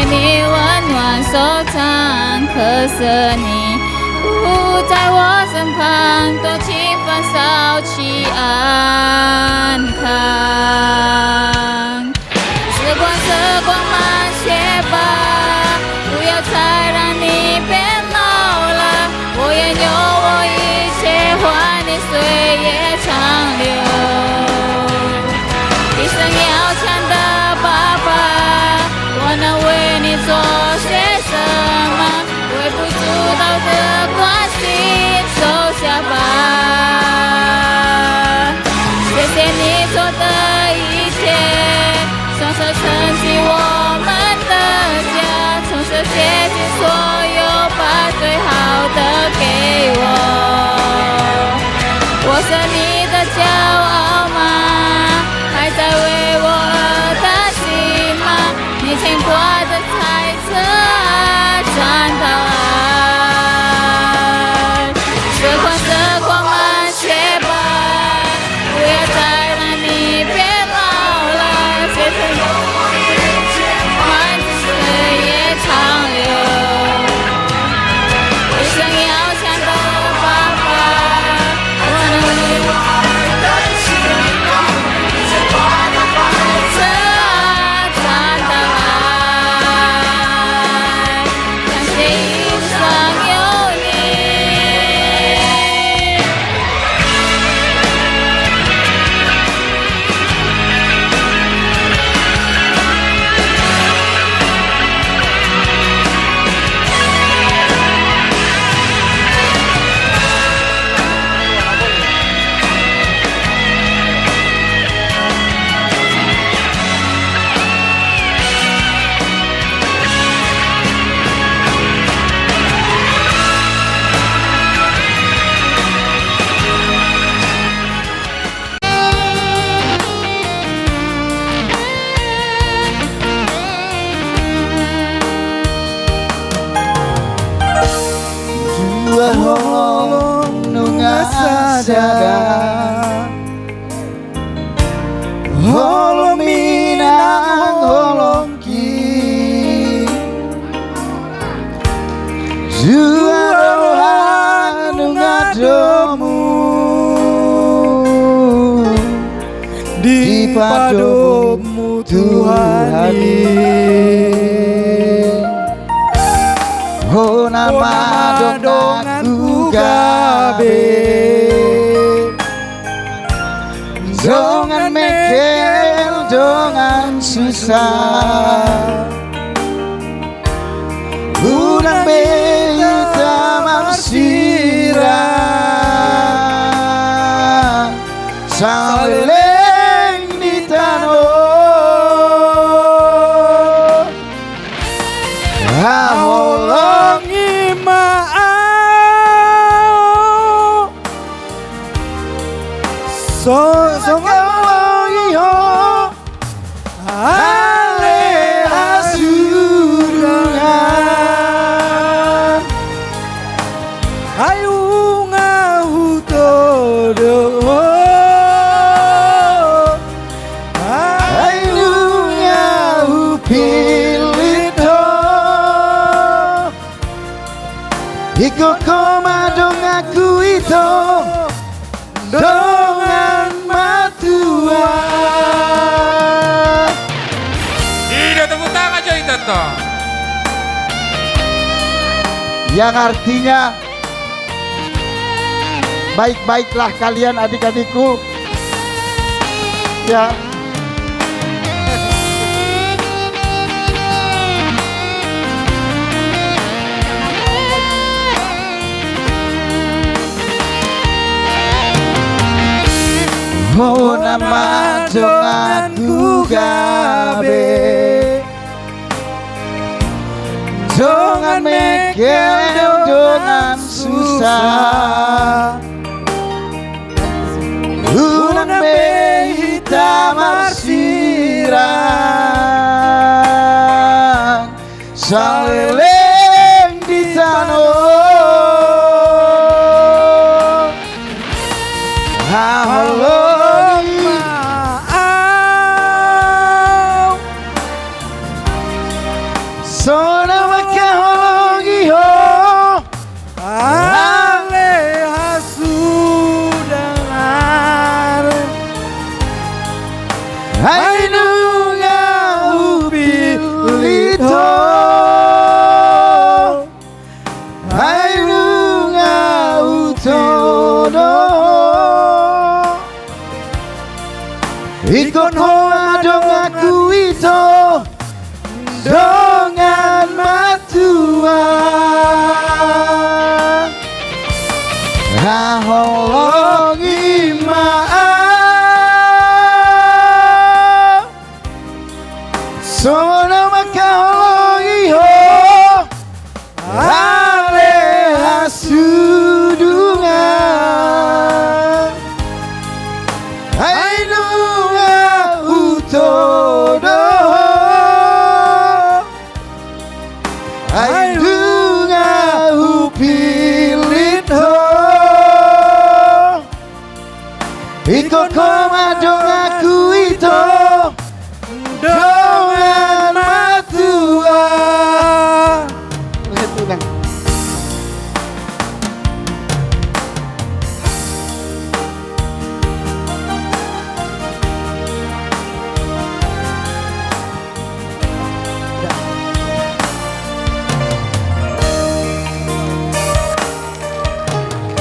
你温暖收藏，可是你不在我身旁，多情分少起安康。时光慢些吧，不要再让你变老了。我愿用我一切换你岁月长流。一生要强的爸爸，我能为你做些什么？微不足道的关心收下吧。谢谢你做的一切，双手撑起我们的家，从手写尽所有，把最好的给我。我是你的骄傲吗？还在为我而担心吗？你牵挂的猜测啊，转到爱。时光慢些吧，不要再让你变老了。随着慢岁月长流，一生要强的爸爸，我能为我担心吗？你牵挂的猜测啊，转到爱。感谢一生有你。Dua holong nunga asada, holong minang holong ki, dua rohan nunga domu di padomu Tuhani. Oh nama donganku gabe, dongan mekel, dongan susah. Bulan beta marsirah, saleng di tanah. Holongi maau, so ngawayo, ale asurungan, ayu ngahu todo, ayu ngahu pilito. Iko koma dong aku itu dongan matua. Tidak tepuk tangan aja itu toh. Yang artinya baik-baiklah kalian adik-adikku. Ya. Oh nama donganku gabe, dongan mekel, dongan susah. Bulan hitam arsirah, saleleng di tanah. Halo Sona makaholongi ho Ale hasudangar Ainunga ubi lito Ainunga utono Ikon hoa dong aku ito Dongan matua Raholongi maaf Sona makaholongi ho Ale hasudungan Ainunga utodo Ainunga upilit ho Ikut koma dong aku itu Dongan matua Itu kan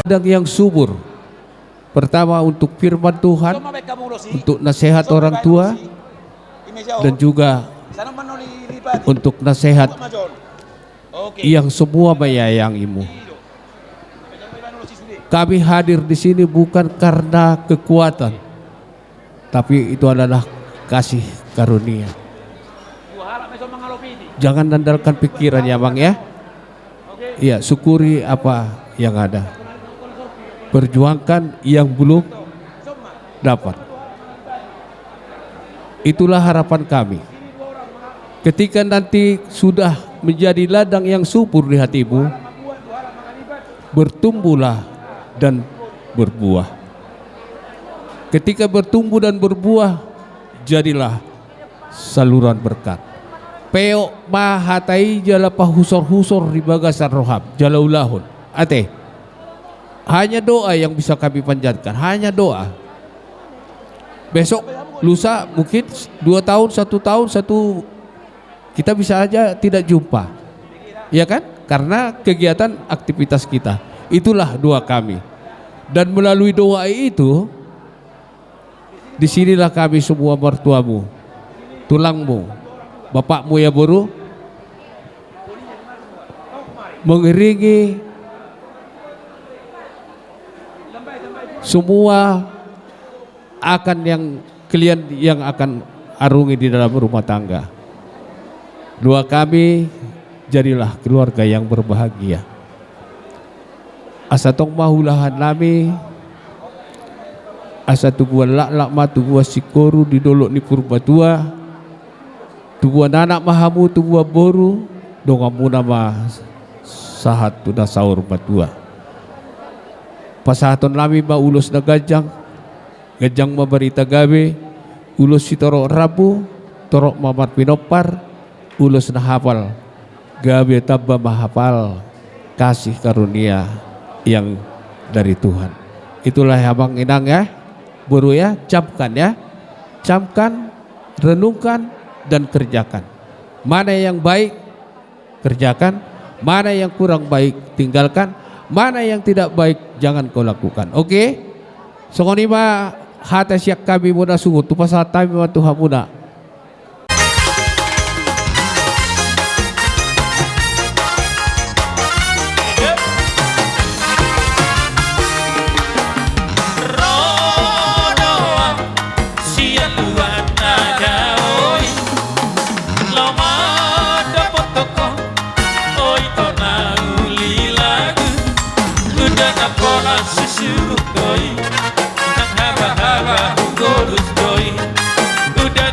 Ladang yang subur. Pertama untuk firman Tuhan, untuk nasihat orang tua, dan juga untuk nasihat yang semua menyayangimu. Kami hadir di sini bukan karena kekuatan, tapi itu adalah kasih karunia. Jangan andalkan pikiran ya Bang ya. Iya, syukuri apa yang ada. Perjuangkan yang belum dapat. Itulah harapan kami. Ketika nanti sudah menjadi ladang yang subur di hatimu, bertumbuhlah dan berbuah. Ketika bertumbuh dan berbuah, jadilah saluran berkat. Peo mahatai jala pahusor-husor di bagasan rohab jalaulahun. Ate. Hanya doa yang bisa kami panjatkan, hanya doa. Besok, lusa mungkin 2 tahun, 1 tahun, kita bisa aja tidak jumpa. Ya kan? Karena kegiatan aktivitas kita. Itulah doa kami. Dan melalui doa itu, disinilah kami semua mertuamu, tulangmu, bapakmu ya Boru, mengiringi semua akan yang kalian yang akan arungi di dalam rumah tangga. Doa kami, jadilah keluarga yang berbahagia. Asa tong mahulahan nami, asa tubuan lak ma tubuan sikoru di dolok ni purbatua, tubuan anak mahamu tubuan boru, dongamu nama sahat tuna saur batua. Pasahaton lami ba ulos na gajang mabarita gabe, ulos si torok rabu, torok mamar pinopar, ulos na hafal, gabe tabba mahafal, kasih karunia yang dari Tuhan. Itulah abang inang ya, Boru ya, camkan, renungkan dan kerjakan. Mana yang baik kerjakan, mana yang kurang baik tinggalkan. Mana yang tidak baik jangan kau lakukan. Oke? Songonima hata siak kami muna sungut tu pasal tayo mga Tuhan muna. Susuruh koi, nang haba-haba hugolus koi, udah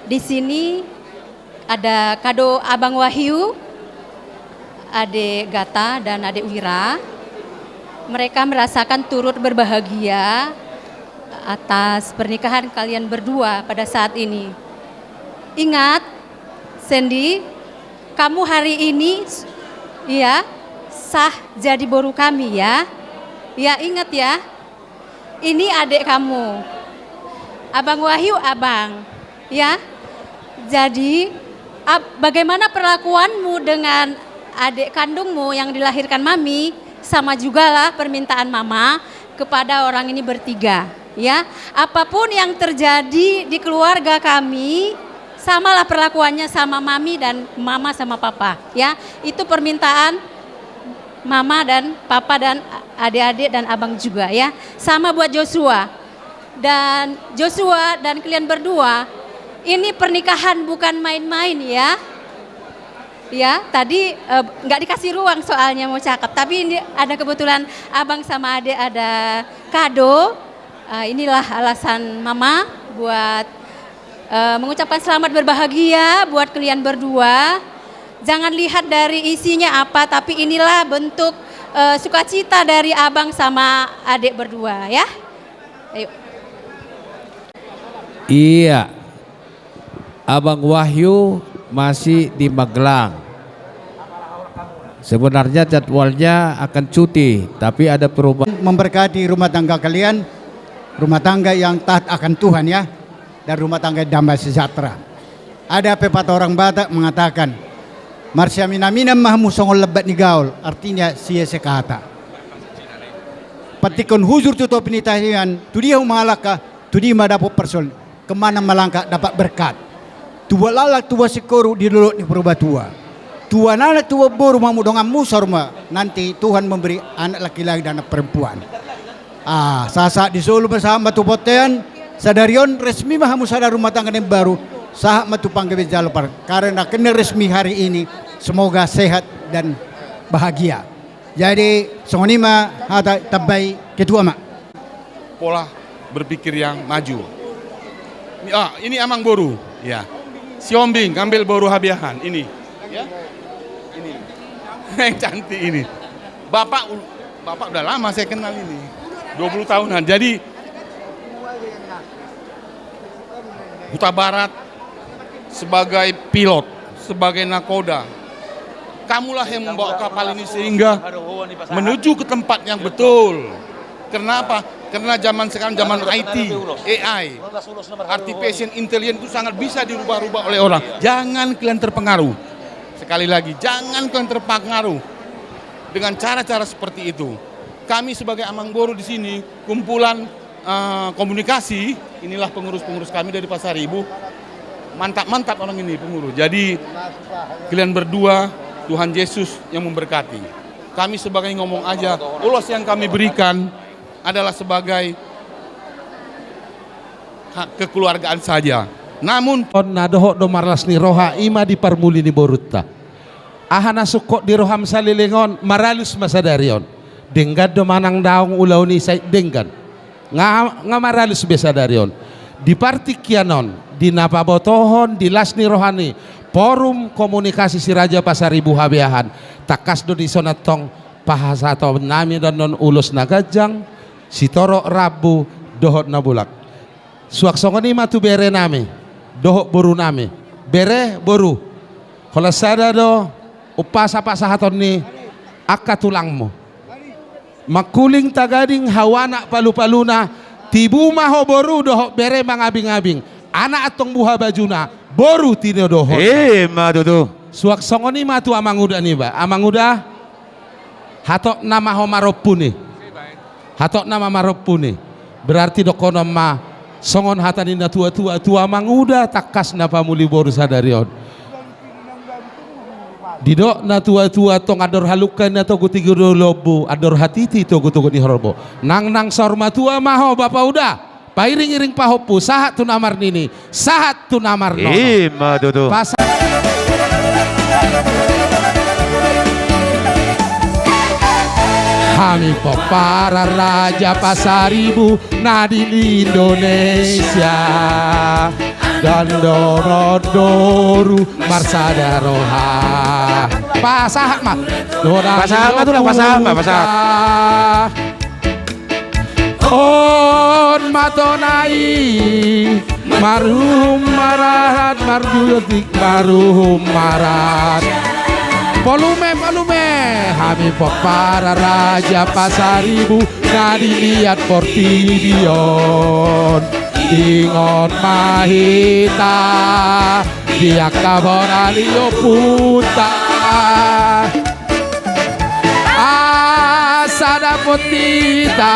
Di sini ada kado Abang Wahyu, Adik Gata dan Adik Wira. Mereka merasakan turut berbahagia atas pernikahan kalian berdua pada saat ini. Ingat, Sandy, kamu hari ini ya sah jadi boru kami ya. Ya ingat ya, ini adik kamu. Abang Wahyu abang, ya. Jadi bagaimana perlakuanmu dengan adik kandungmu yang dilahirkan mami, sama jugalah permintaan mama kepada orang ini bertiga. Ya, apapun yang terjadi di keluarga kami, samalah perlakuannya sama mami dan mama sama papa. Ya, itu permintaan mama dan papa dan adik-adik dan abang juga ya. Sama buat Joshua dan kalian berdua. Ini pernikahan bukan main-main ya. Ya, tadi nggak dikasih ruang soalnya mau cakap. Tapi ini ada kebetulan abang sama adik ada kado. Inilah alasan mama buat mengucapkan selamat berbahagia buat kalian berdua. Jangan lihat dari isinya apa, tapi inilah bentuk sukacita dari abang sama adik berdua ya. Ayo. Iya, Abang Wahyu masih di Magelang. Sebenarnya jadwalnya akan cuti, tapi ada perubahan. Memberkati rumah tangga kalian, rumah tangga yang taat akan Tuhan ya, dan rumah tangga damai sejahtera. Ada pepatah orang Batak mengatakan, Marsya minamina mahmu songol lebat ni gaul, artinya sia sekata. Patikon huzur tutup penitahian, tu dia malaka, tu dia dapat person, kemana melangkah dapat berkat. Tua lalak tua sekoru di luluk ni perubah tua. Tua anak tua boru mamu dongan musarma, nanti Tuhan memberi anak laki-laki dan anak perempuan. Saat di Solo bersama tu potean, sadarion resmi mahamu sadar rumah tangga yang baru, sah matu panggawe jalopar. Karena kena resmi hari ini, semoga sehat dan bahagia. Jadi songonima hata tabai ketua mak. Pola berpikir yang maju. Ini amang boru, ya. Siombing ambil boru habiahan ini, ya. Ini yang cantik ini. Bapak udah lama saya kenal ini, 20 tahunan. Jadi Huta Barat sebagai pilot, sebagai nakoda, kamulah yang membawa kapal ini sehingga menuju ke tempat yang betul. Kenapa? Karena zaman sekarang zaman IT, AI, artificial intelligence itu sangat bisa dirubah-rubah oleh orang. Jangan kalian terpengaruh. Sekali lagi, jangan kalian terpengaruh dengan cara-cara seperti itu. Kami sebagai Amang Boru di sini, kumpulan komunikasi, inilah pengurus-pengurus kami dari Pasar Ibu. Mantap-mantap orang ini pengurus. Jadi kalian berdua, Tuhan Yesus yang memberkati. Kami sebagai ngomong aja, ulos yang kami berikan adalah sebagai hak kekeluargaan saja. Namun nadoho do marlas ni roha ima di parmuli ni borutta. Ahana sukok di roham salilingon maralus masadarion. Denggad do manang daong ulaw ni say denggan. Nga maralus besadarion. Di parti kianon, di napabotohon, di lasni rohani, forum komunikasi si Raja Pasar Ibu Habiahan, takas do di sonatong pahasato nami dan non ulus nagajang, si toro rabu dohot na bulak. Suaksongoni matu bere nami, dohot boru nami, bere boru. Kalau sada do upasa pasahaton ni akatulangmu. Makuling tagading hawana palu-paluna, tibu maho boru dohot bere mangabing-abing. Anak atong buha bajuna boru tino dohot. Madudu. Suaksongoni matu amanguda ni ba, amanguda hatok nama homaropuni. Hatok nama maropuni. Berarti dokono ma songon hatani na tua manguda takas na pamuli boru sadarion. Didok na tua tong ador halukan na to gutiguro lobo ador hatiti to gutugo ni horobo. Nang sorma tua maho bapa udah. Pairing-iring pahopu sahat tu namar nini. Sahat tu namar nono. Madudu. Kami para Raja Pasar Ibu Nadil Indonesia. Gandonodoru Marsada Roha Pasahat mah Pasahat mah tulang, pasahat mah, pasahat. On matonai Marhum marat Marjutik marhum marat Volume Hami para raja Pasaribu Nadi lihat Portidion Ingon Mahita Dia kaboralio puta Asada potita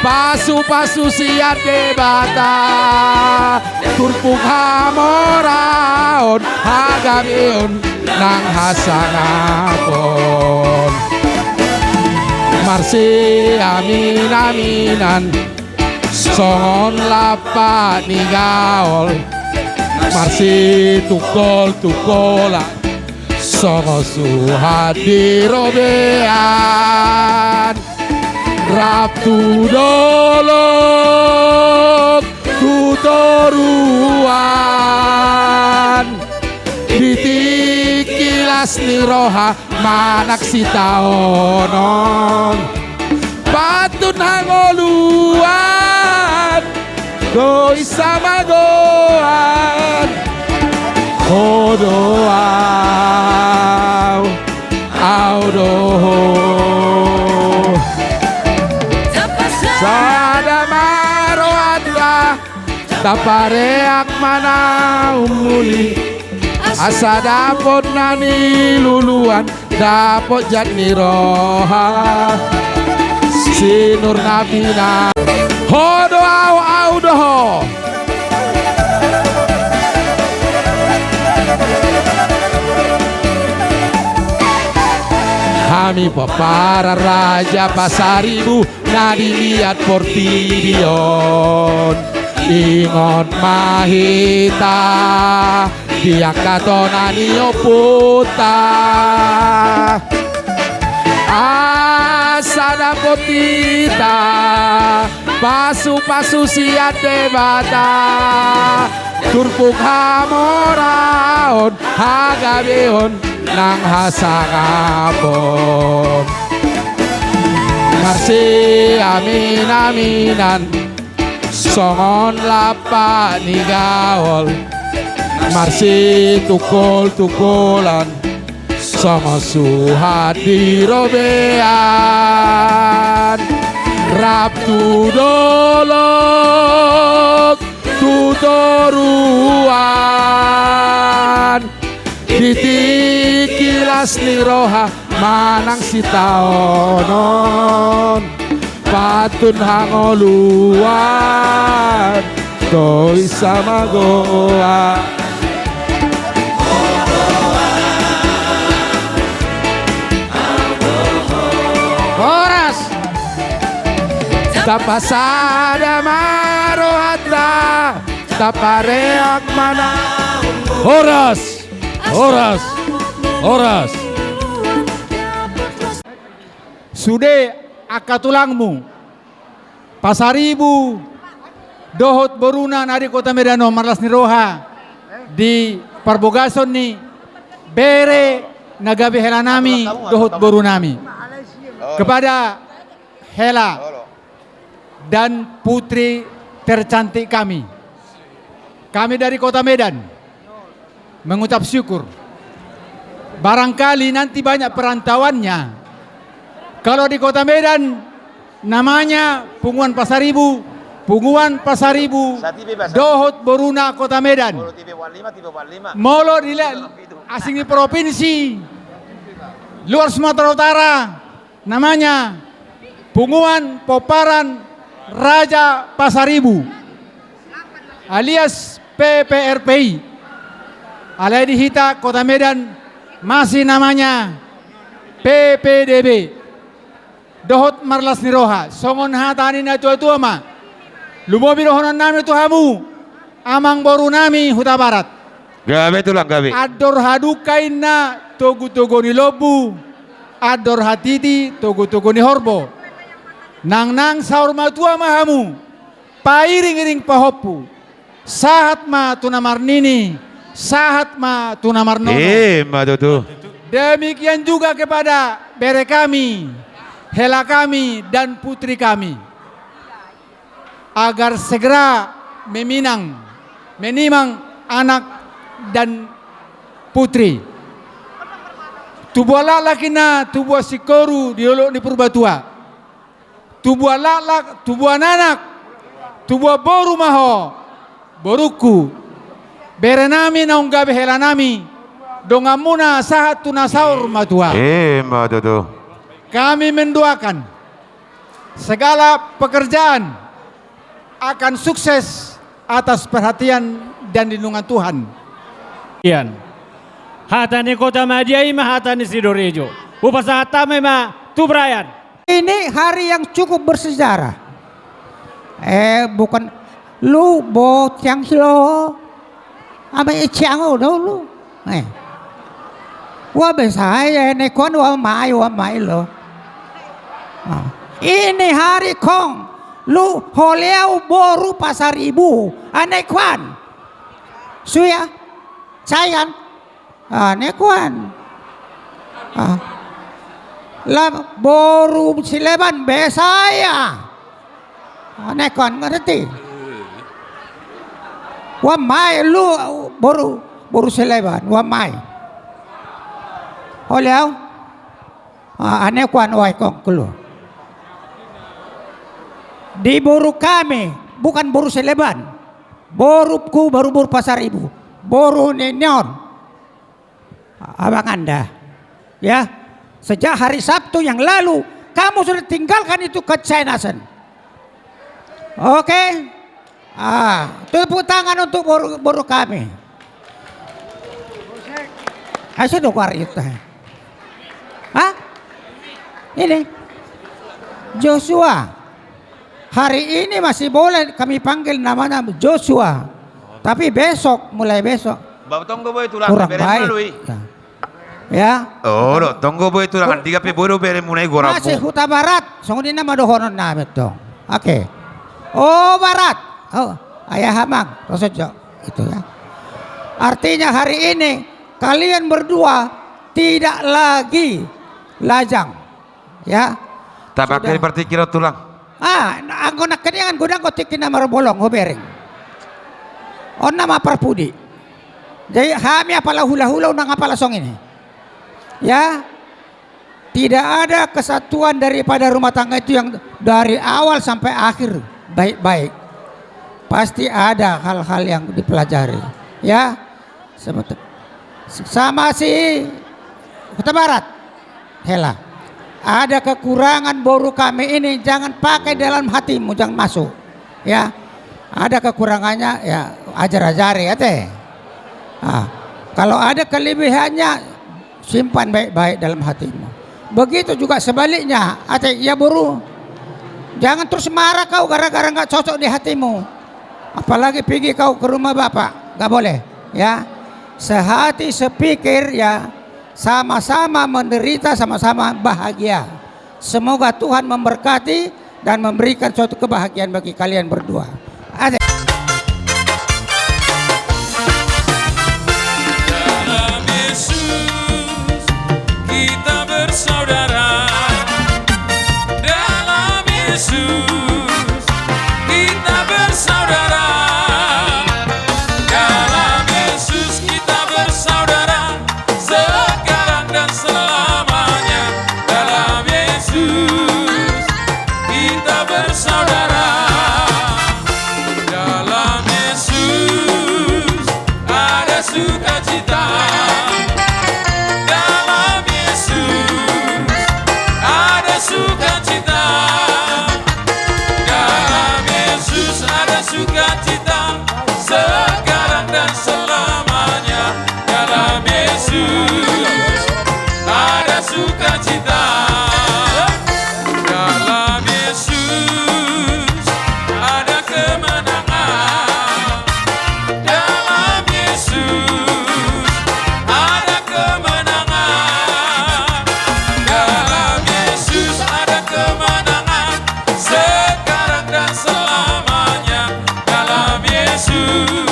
Pasu siat debata Turpung hamoraon Hagabion Nang hasanapon Marsi aminan Songon lapa ni gaol Marsi tukol-tukola Songo suhadi robean Raptu dolok tutoruan Ditikilas ni roha manak si taonon Patun hangoluan Doi sama goan Kodoau Audoho Sada maroadra Tapareak mana umuli Asa dapot nani luluan Dapot jatni roha Sinur nabina Hodo au doho Kami para raja Pasaribu Nadi lihat Portidion Ingon Mahita Dia katonani oputa Asada potita Pasu siat debata Turpung hamoraon Hagabeon Nang hasangapon Marsi aminan Songon lapa ni gaol Marsi tukol-tukolan Sama suhadi robean Raptu dolok tutoruan Ditikilas ni roha manang si taonon Patun hangoluan Doi sama goa Horas Tapasada marohata Tapareak mana Horas Sude akatulangmu Pasaribu Dohot boruna nari kota Medano Marlas ni roha Di parbogason ni Bere nagabi hela nami Dohot borunami Kepada Hela Dan putri tercantik kami dari kota Medan mengucap syukur. Barangkali nanti banyak perantauannya. Kalau di kota Medan namanya Punguan Pasaribu, Dohot Boruna kota Medan. Molo asing di provinsi luar Sumatera Utara namanya Punguan Poparan Raja Pasaribu alias PPRPI. Alai di Hita kota Medan masih namanya PPDB. Dohot Marlas Niroha songon hatani na tua ma lumobi rohonan nami tuhamu amang boru nami Huta Barat Gabe tulang gabe. ador hadukain na togu ni lobu ador hatiti togu ni horbo nang saur matua mahamu pairing-iring pahopu sahat ma tunamarnini, sahat ma tunamarnono. Matutu. Demikian juga kepada bere kami, hela kami dan putri kami, agar segera menimang anak dan putri. Tubuh laki na tubuh sikoru diolok di purbatua. Tubuh lak tubuh anak, tubuh boru maho, boruku. Berenami naung gabe helanami, dongamuna sahat tunasaur matua. Matutu. Kami mendoakan segala pekerjaan akan sukses atas perhatian dan lindungan Tuhan. Hatani kota Madiai ma hatani Sidorejo. Upasa hatame ma Tubrayan. Ini hari yang cukup bersejarah. Bukan lu bo tiang silo. Ama ichiang lu. Wa besaya ne kon wa mai lo. Ini hari kong lu holeau boru pasar ibu aneh kwan. Suya sayan. Nekuan. Lah boru sileban besaya. Nekuan ngerti. Wamai lu boru sileban wamai. Oleau. Nekuan wai kong keluar. Di boru kami bukan boru sileban. Boruku baru boru pasar ibu. Boru nenyon. Abang Anda, ya, sejak hari Sabtu yang lalu kamu sudah tinggalkan itu kecainasan. Oke, tepuk tangan untuk boru kami. Asyik dokar itu. Ini Joshua. Hari ini masih boleh kami panggil namanya Joshua, tapi mulai besok. Tunggu boy tulang kurang bere baik. malui. Ya. Tunggu boy tulang tiga pe boru bere munai gorapu. Masih Huta Barat, songdi nama dohonon namet dong. Oke. Oh Barat. Oh, ayah hamang, Rosojo. Itu ya. Artinya hari ini kalian berdua tidak lagi lajang. Ya. Tapak dari parti kira tulang. Anggo nak kenyangan gudang kotikin nama bolong hobereng. On nama Parpudi. Jadi kami apalah hula-hula unang apalah song ini. Ya. Tidak ada kesatuan daripada rumah tangga itu yang dari awal sampai akhir baik-baik. Pasti ada hal-hal yang dipelajari. Ya. Sama si Huta Barat. Hela. Ada kekurangan boru kami ini jangan pakai dalam hatimu, jangan masuk. Ya. Ada kekurangannya ya ajar-ajari ya teh. Kalau ada kelebihannya simpan baik-baik dalam hatimu. Begitu juga sebaliknya. Ya boru, jangan terus marah kau gara-gara nggak cocok di hatimu. Apalagi pergi kau ke rumah bapak, nggak boleh. Ya, sehati sepikir ya, sama-sama menderita, sama-sama bahagia. Semoga Tuhan memberkati dan memberikan suatu kebahagiaan bagi kalian berdua. Saudara dalam Yesus kita bersaudara, dalam Yesus kita bersaudara sekarang dan selamanya, dalam Yesus kita bersaudara, dalam Yesus ada sukacita. Sukacita, dalam Yesus ada sukacita sekarang dan selamanya, dalam Yesus ada sukacita, dalam Yesus ada kemenangan, dalam Yesus ada kemenangan, dalam Yesus ada kemenangan sekarang dan selamanya, dalam Yesus.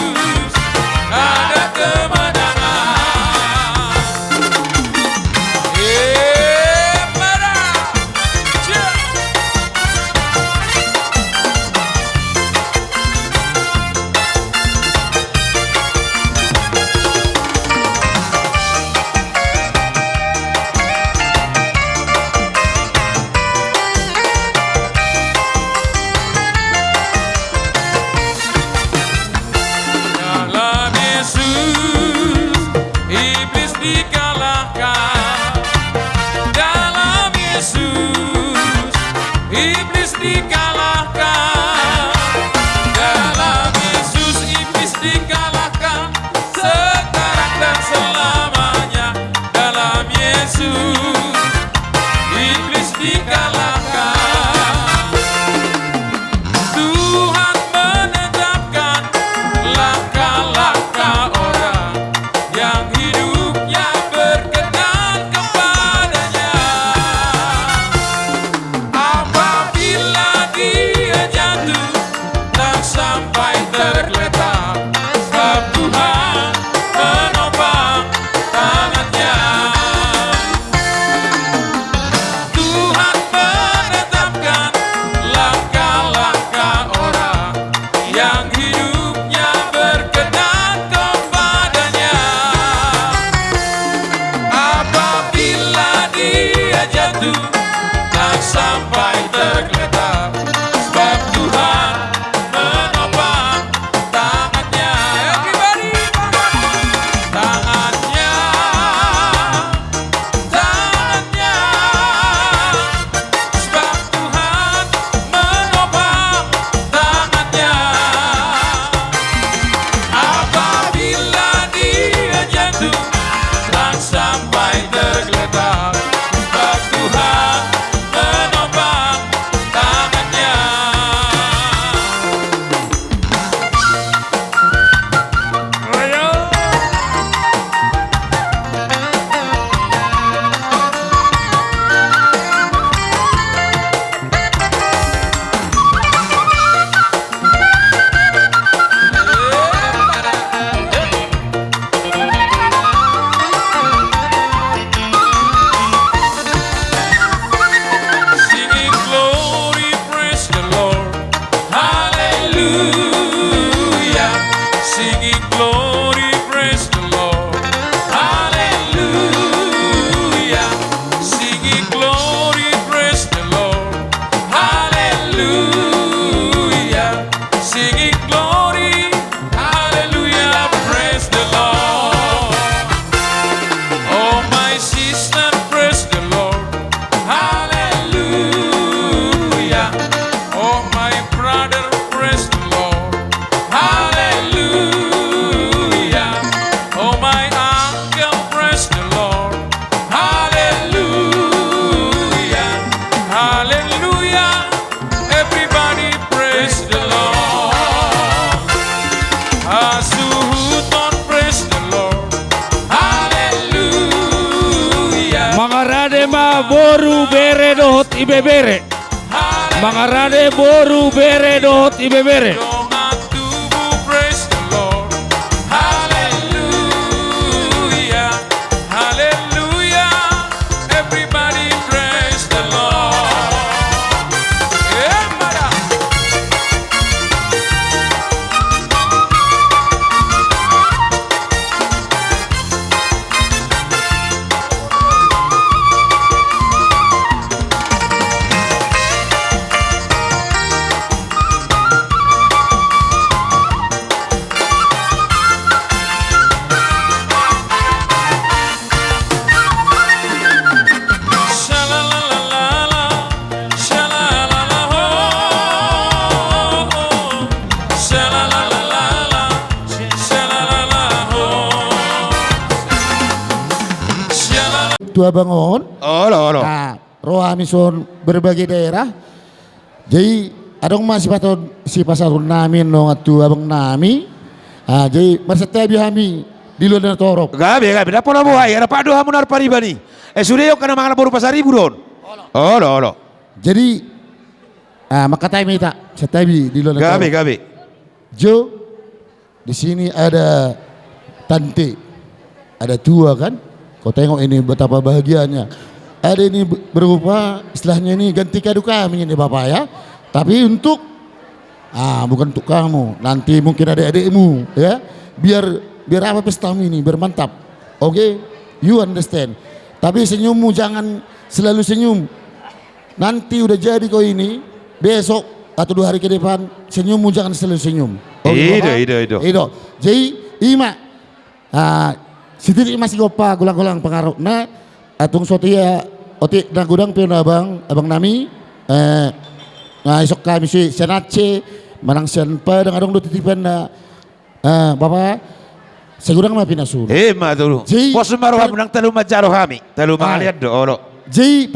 boru bere dohot ibe bere. Mangarane boru bere dohot ibe bere. Praise the Lord. Hallelujah. Hallelujah. Everybody praise the Lord. Yeah, mother. Sha-la-la-la-la-la. Sha-la-la-la-ho. Sha-la-la-la-la-la. Sha-la-la-la-ho. Sha-la-la. Tua bangun. Olo. Nah, roh amison berbagai daerah. Jadi adong masih patut si pasarun namin no atu abang nami. Ah, jadi marsetebi hami di luar torok. Gabe. Dapat lah buhay. Ada pak doha munar paribani. Sudah yuk kena mangan baru pasar ribu don. Olo. Jadi maka tayo mita setebi di luar torok. Gabe. Jo, di sini ada tante, ada tua kan? Kau tengok ini betapa bahagianya. Ada ini berupa istilahnya ini ganti kado kami ini bapak ya. Tapi untuk bukan untuk kamu. Nanti mungkin ada adikmu ya. Biar apa pestamu ini bermantap. Oke, you understand. Tapi senyummu jangan selalu senyum. Nanti udah jadi kau ini besok atau 2 hari ke depan senyummu jangan selalu senyum. Ido. Jadi ima setitik masih gopa gulang-gulang pengaruh. Nah atung sotia otik na gudang pion abang nami esok kami si senace manang sian padang adong do titipan na bapak segudang mah pinasul. Ma dulu. Pos maruha menang telu majaro kami. Telu mangalian do olo. Jadi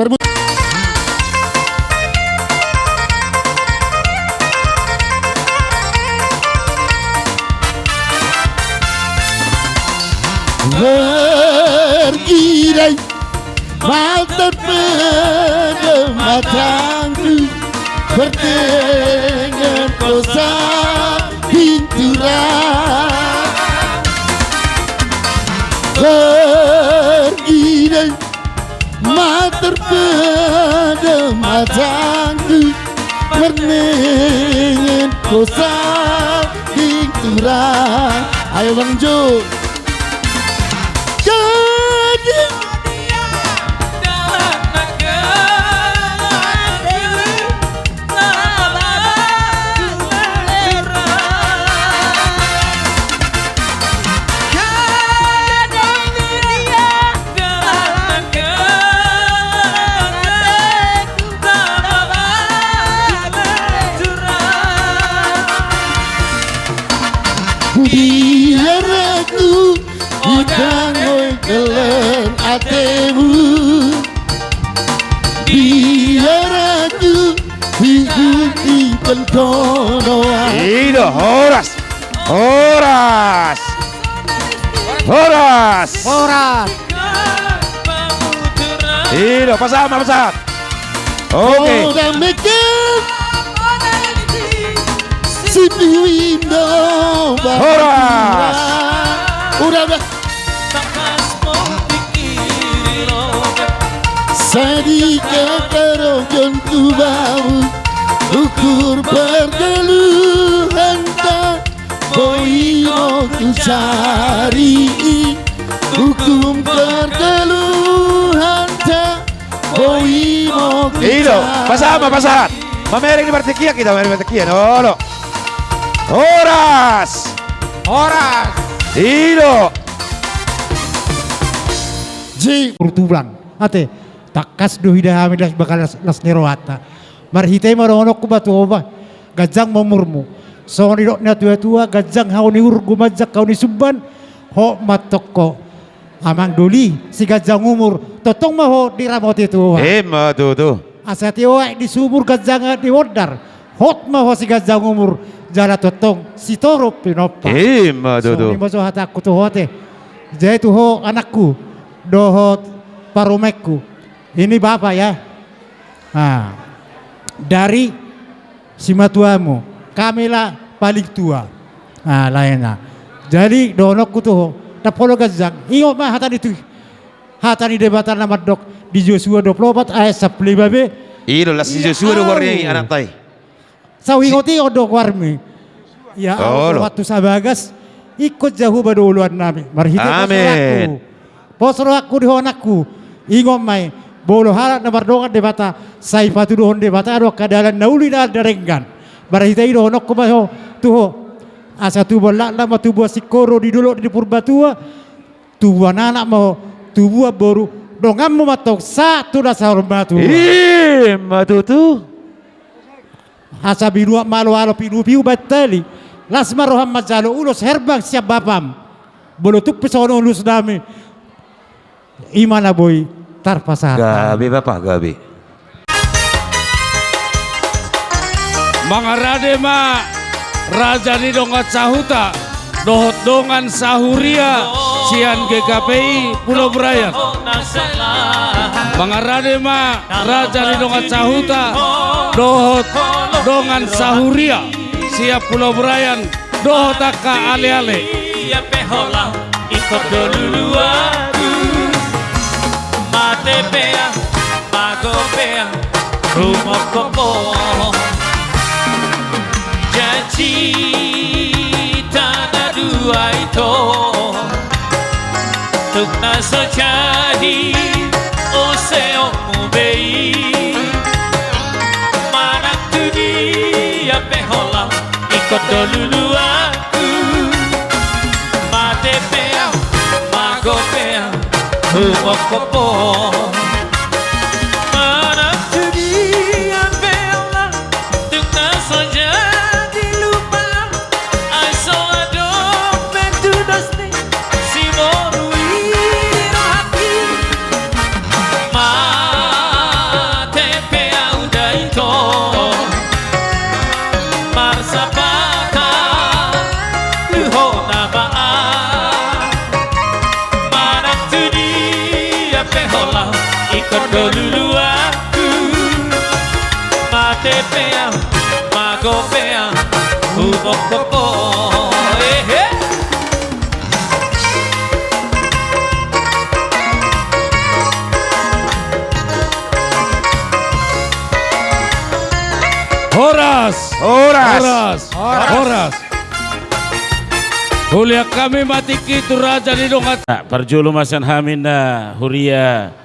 bergirai mata matangku berdengar kosa pinturan bergirai mata matangku berdengar kosa pinturan. Ayo Bang Jo. Biar aku ditangoi kelen atemu, biar aku ikuti pentonoan. Ido, horas. Ido, pasama. Oke. Udah mikir si Piwindo horas. Udah sedikit kerojon tu bau ukur pergeluhan tak boi mau ku cari hukum pergeluhan tak boi mau ku Ido, cari. pasama. Mamereng di Bartekia kita, no. Horas. Ido. Ji urtulang ate takas do hidah amidas bakal las nerowata marhitay maronok ko batu ba gajang mamurmu so ni dok na tua gajang hauni urgu majak kau ni subban ho matoko amang doli si gajang umur totong maho di ramot itu Ma tuh. asati wa di subur gajang di wodar hot maho si gajang umur jala totong si toro pinopa Ma so tuh. ni maso hataku tuh hote jadi tuh ho anakku dohot parumekku Ini Bapak ya. Nah, dari si matuamu, kamilah paling tua. Nah, lainnya. Jadi donokku tuh, tapolo gazang. Ingat mah hatan itu. Hatan di debatan nama dok di Joshua 24 ayat 15b. Iya lah si Joshua do warni anak tai. Sawingot dok warmi. Ya waktu sabagas ikut jauh baduluan nami. Marhita Amin. Posro aku di honakku. Ingat mai. Bolo halat na bardongan debata sai patu dohon debata ado kadalan nauli na darenggan barahita ido honok ko baho tuho asa tu bola lama tu buat sikoro di dulu di purbatua tu anak mau tu buat boru dongam mo matok satu da sahur batu matu tu asa binua malo alo piu batali lasma roham majalo ulos herbang siap bapam bolo tu pesono ulus dami imana boy tarpasar. Gabi Bapak, gabi. Mangarade ma Raja di dongat sahuta dohot dongan sahuria sian GKPI Pulau Brayan. Mangarade ma Raja di dongat sahuta dohot dongan sahuria siap Pulau Brayan dohotaka ale-ale. Iya pehola ikut dulu Matepea, magopea, rumokopo janji tanah dua itu tuk naso jadi oseo mubei mana tu dia pehola ikut dulu aku matepea, magopea Rumokopo mana tudian bela tukna saja dilupa aso adop metu dasni si morui hati mate pea udah itu marsapaka luhona ikut dulu aku matepea magopea umokopo Horas Hulia kami mati kitu Raja di dongat Parjulu Masan Haminda Huria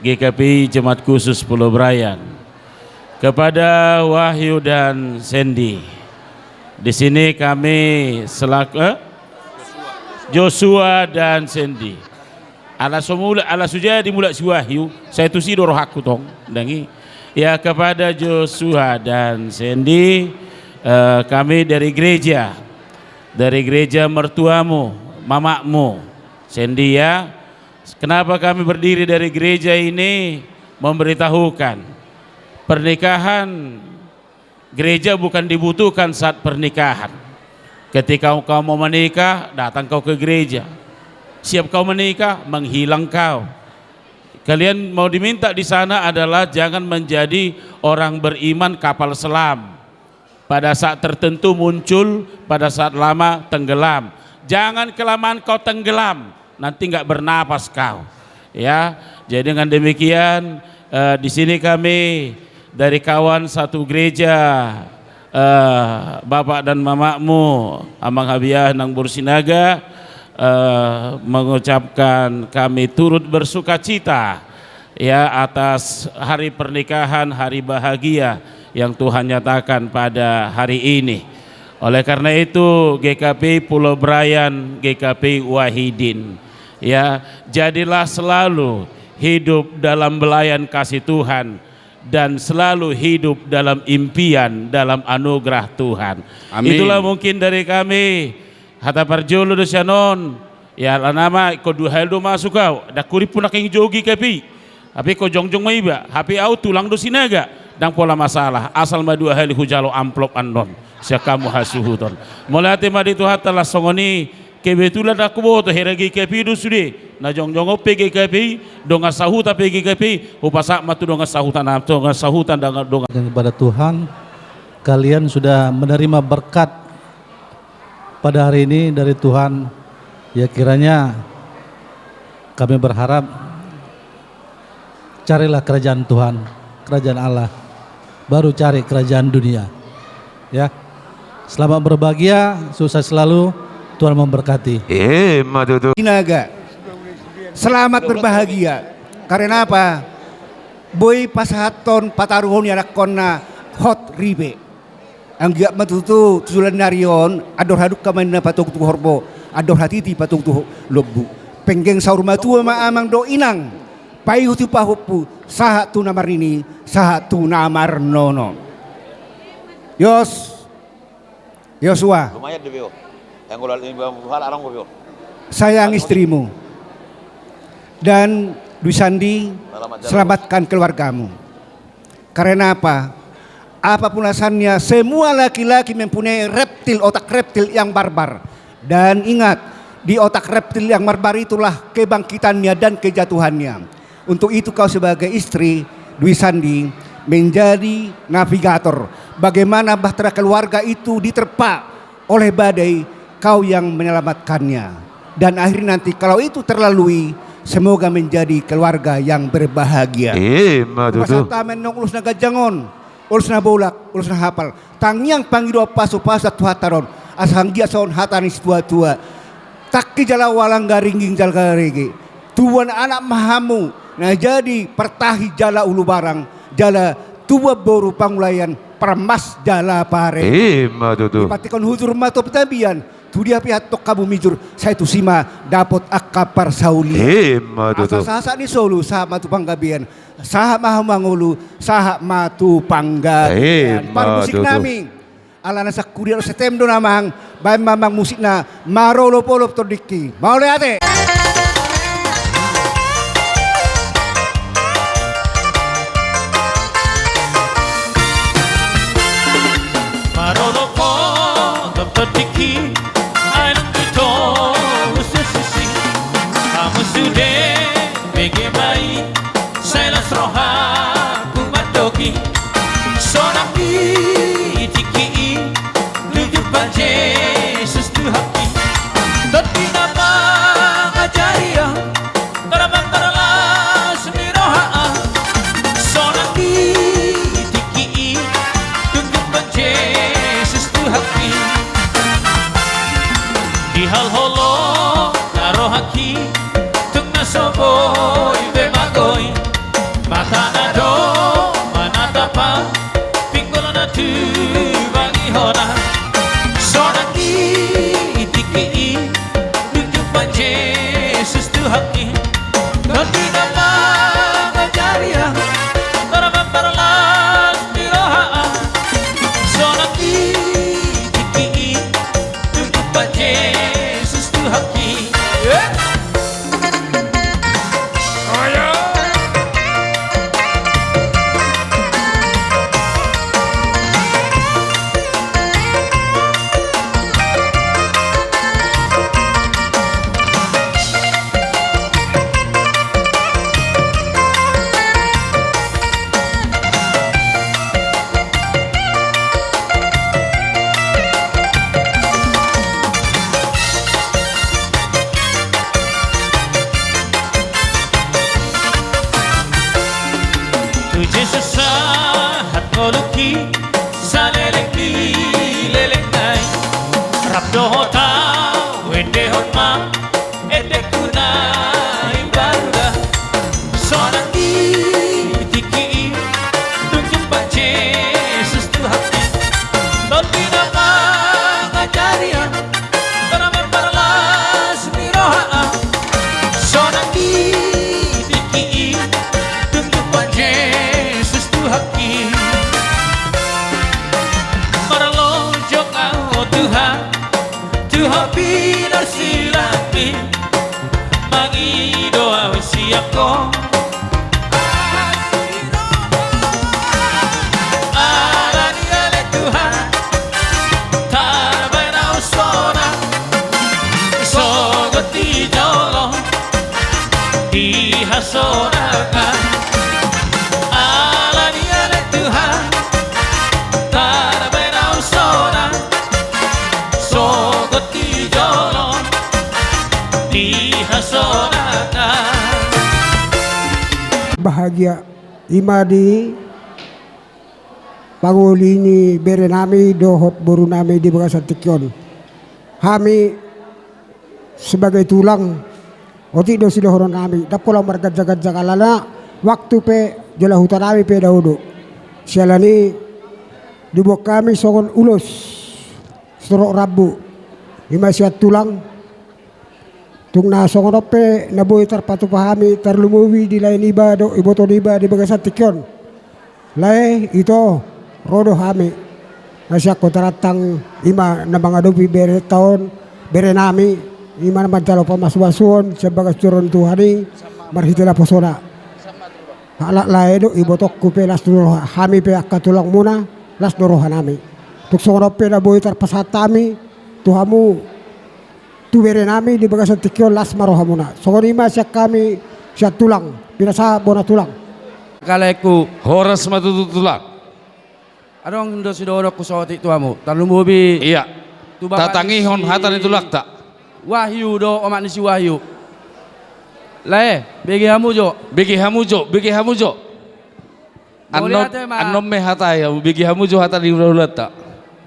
GKPI Jemaat Khusus Pulau Brayan kepada Wahyu dan Sandy. Di sini kami selaku Joshua dan Sandy. Ala suja dimulai si Wahyu, saya tu si doroh aku tong. Dangi. Ya kepada Joshua dan Sandy kami dari gereja mertuamu, mamakmu, Sandy ya. Kenapa kami berdiri dari gereja ini memberitahukan pernikahan gereja bukan dibutuhkan saat pernikahan. Ketika kau mau menikah, datang kau ke gereja. Siap kau menikah, menghilang kau. Kalian mau diminta di sana adalah jangan menjadi orang beriman kapal selam. Pada saat tertentu muncul, pada saat lama tenggelam. Jangan kelamaan kau tenggelam. Nanti nggak bernapas kau, ya. Jadi dengan demikian di sini kami dari kawan satu gereja, bapak dan mamakmu, Amang Habiah Nang Bursinaga, mengucapkan kami turut bersuka cita, ya atas hari pernikahan, hari bahagia yang Tuhan nyatakan pada hari ini. Oleh karena itu GKPI Pulau Brayan, GKPI Wahidin, ya jadilah selalu hidup dalam belayan kasih Tuhan dan selalu hidup dalam impian, dalam anugerah Tuhan. Amin. Itulah mungkin dari kami Hata Parjolo Dosyanon. Ya nama ko duhaldo masuk kau dak kurip pun aking jogi kapi tapi ko jongjong maiba hapi au tulang do sinaga dang pola masalah asal madu hali hujalo amplop andon sia kamu hasuhuton mulai tema di Tuhan telah songoni kebetulan aku boto heragi kepi du sude na jong PG kepi donga sahuta PG kepi upasa matu donga sahutan donga kepada Tuhan, kalian sudah menerima berkat pada hari ini dari Tuhan. Ya kiranya kami berharap carilah kerajaan Tuhan, kerajaan Allah, baru cari kerajaan dunia. Ya, selamat berbahagia, sukses selalu, Tuhan memberkati. Inaga, selamat berbahagia. Karena apa? Boy pasahaton pataruhon ya kona hot ribe. Anggiak matutu tusulan narion ador haduk kaman na patung tu horbo, ador hatiti patung tu lobu. Penggeng saur matua ma amang do inang. Payu tu pahupu sahat tu namar ini, sahat tu namar nono. Yosua. Lumayan deh Bio. Yang gue hal arang gue Bio. Sayang istrimu dan Dwi Sandi, selamatkan keluargamu. Karena apa? Apapun alasannya, semua laki-laki mempunyai otak reptil yang barbar. Dan ingat, di otak reptil yang barbar itulah kebangkitannya dan kejatuhannya. Untuk itu kau sebagai istri Dwi Sandi menjadi navigator. Bagaimana bahtera keluarga itu diterpa oleh badai, kau yang menyelamatkannya. Dan akhirnya nanti kalau itu terlalui, semoga menjadi keluarga yang berbahagia. Pasal menong ulus naga jangon, ulus na bolak, ulus na hapal. Tangyang pangido paso pasat tuhataron, asang dia son hatanis tua-tua. Tak kejala walang garingging jal garege. Tuan anak mahamu, nah jadi pertahi jala ulu barang, jala tua boru pangulayan, permas jala pare. Dipatikon huzur mato petabian. Tu dia pihak tok kamu mijur saya tu sima dapat akapar sauli. Asal sasa ni solu saha matu panggabian, saha maha mangulu, saha matu panggabian. Par musik nami ala nasa kurian September namang bae mamang musik na marolo polop todiki. Mau lihat Marolo polop todiki. Hal holo karo haki tung nasoboy be magoy mata nado manatapa pinggol na tu bangi hona sonaki itiki nunjuk panje sustu haki nanti nama ngajaria taraman paralas diroha sonaki itiki nunjuk panje haki. dihasonakan ala niat Tuhan tanah benau sona sogot di jolong dihasonakan bahagia imadi pangulini bere nami dohot boru nami di Bagasatikyon. Kami sebagai tulang oti do sidohoron nami dapola marga jaga-jagalana waktu pe jala hutan nami pe daudo. Sialani dibok kami songon ulus sorok rabu lima siat tulang tung na songon ope na boy terpatu pahami terlumuwi di lain iba do iboto iba di Bagasatikyon. Lai itu rodo kami nasya ko taratang ima na mga dobi bere taon bere nami ima na madalo pamaswasuon sa bagas turon tuhani marhitila posona hala laedo ibotok ko pe las duro kami pe akatulang muna las dorohan nami tuksong pe na boy terpasatami tuhamu tu bere nami di Bagasatikyon las maroha muna songon ima siya kami siya tulang pinasa bona tulang kaleku horas matutu tulang adong ndo sidoro kusoti tuamu talumubi iya tatangi hon hatan itu lakta wahyu do omak nisi wahyu lae begi hamujo anom me hatai begi hamujo hatan di ulata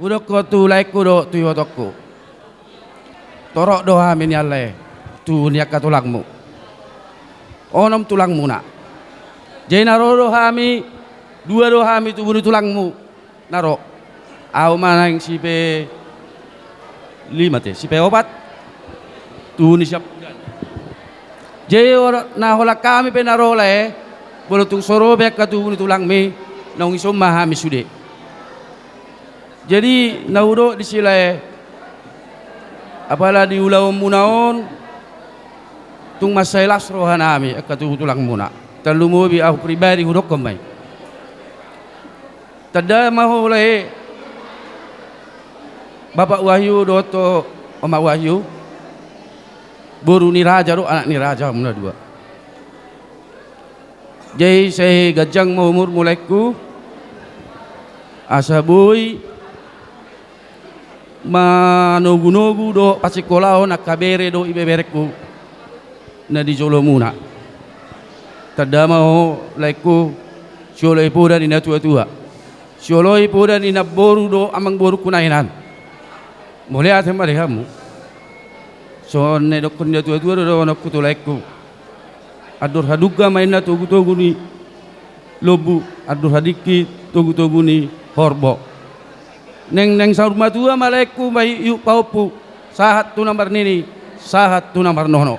udok ko tu laiku do tu yotokku torok do hamin yalle tu niaka tulangmu onom tulangmu nak jena rodo hami dua do hami tu bunuh tulangmu naro au manang sipe 5 teh sipe 4 tu ni siap je na hola kami pe naro le bolo tung soro be ka tu tulang me nong isom maha misude jadi nauro di sile apala di ulau munaon tung masailas rohanami ka tu tulang muna talumo bi aku pribadi hudok komai tada mau le Bapak Wahyu Doto Oma Wahyu boru ni raja do anak ni raja mula dua jadi saya gajang mau umur mulaiku asabui manogu-nogu do pasikolau nak kabere do ibebereku na di Jolo muna tada mau laiku sioloi poda ni tua-tua sioloi poda ni boru do amang boru kunainan mulai atem mari kamu so ne do kun tua-tua do nak kutulaiku adur haduga mainna togu-togu ni lobu adur hadiki togu-togu ni horbo neng saur matua malaiku mai yu paupu sahat tu nomor nini sahat tu nomor nono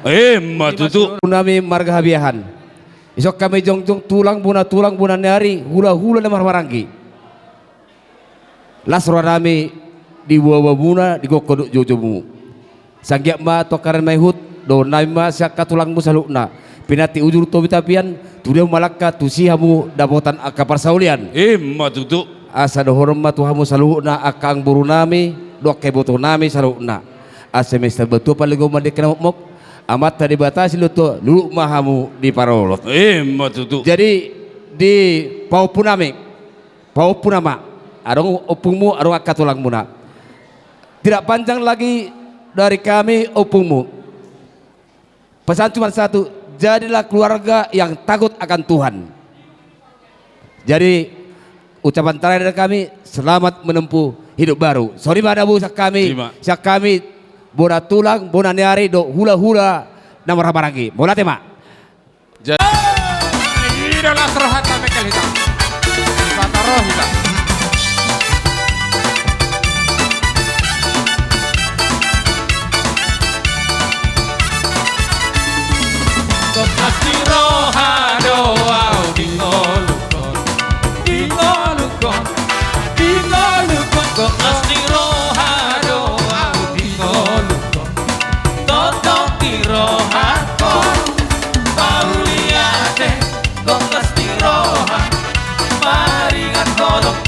matutu nami marga habiahan isok kami jongjong tulang buna nari hula-hula namar maranggi lasro rami di buah buna di gokoduk jojomu sanggiak ma tokaran maihut do naima siaka tulangmu salukna pinati ujur to bitapian tudia malaka tusihamu dapotan akapar saulian matutu asa do hormat tuhamu salukna akang buru nami do keboto nami salukna asa semester betul paligo mandekna mok amat tadi batasi luto lulu mahamu di parolot matutu jadi di paupunami paupunama arong opungmu arong akatulang muna tidak panjang lagi dari kami opungmu pesan cuma satu jadilah keluarga yang takut akan Tuhan jadi ucapan terakhir dari kami selamat menempuh hidup baru sorry madabu sak kami bona tulang bona neari do hula-hula namar habarangi bola tema idola serhata mekel hitam Fataro hitam pasti rohado au dingolukon kok pasti rohado au dingolukon totok di rohako pauliate kok pasti roha maringan kodok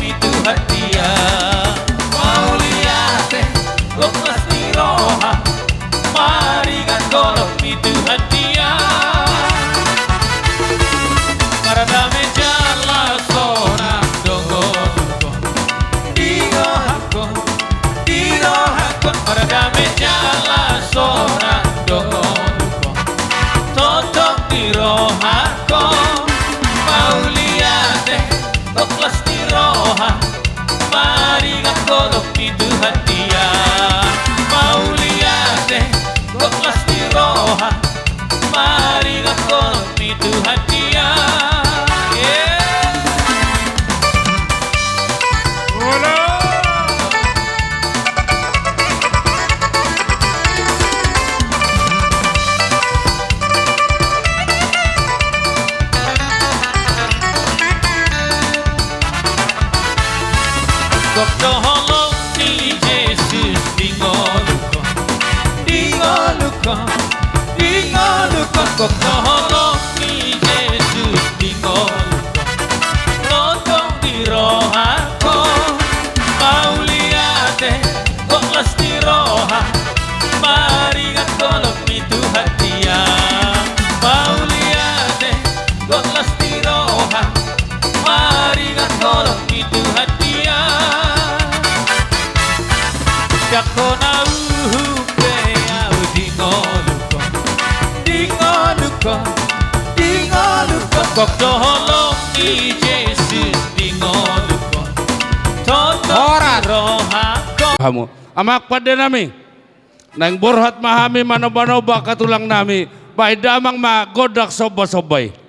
rohako Mauliate Koklas ni roha Maringat kolok itu hatia Mauliate Koklas ni roha Maringat kolok itu hatia Kok doholong ni Jesus dingoluko Kok doholong ni Jesus dingoluko Notong di rohako Mauliate kok las di roha Maringat kolok itu hatia Mauliate kok las di roha Maringat kolok itu hatia Dako na uhupe au dingoluko Kok doholong ni Jesus dingoluko Tonton rohako Kamu amak pada nami nang borhat mahami manoba-noba katulang nami bai damang ma godak soba-sobay.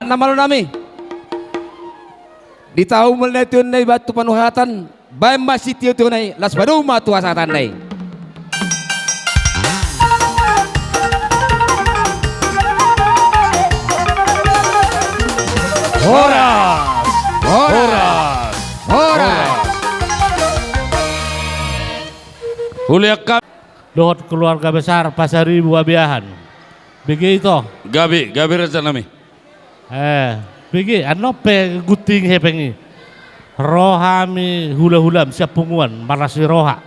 Namalu nami di tahu meletun nai batu panuhatan bae masih tiu nai las baru matu asatan nai Horas Huliakam Dohot keluarga besar Pasari Buabiahan begitu Gabi rencana nami Bagi ano pe guting hepengi rohami hula-hulam siap punguan marasi roha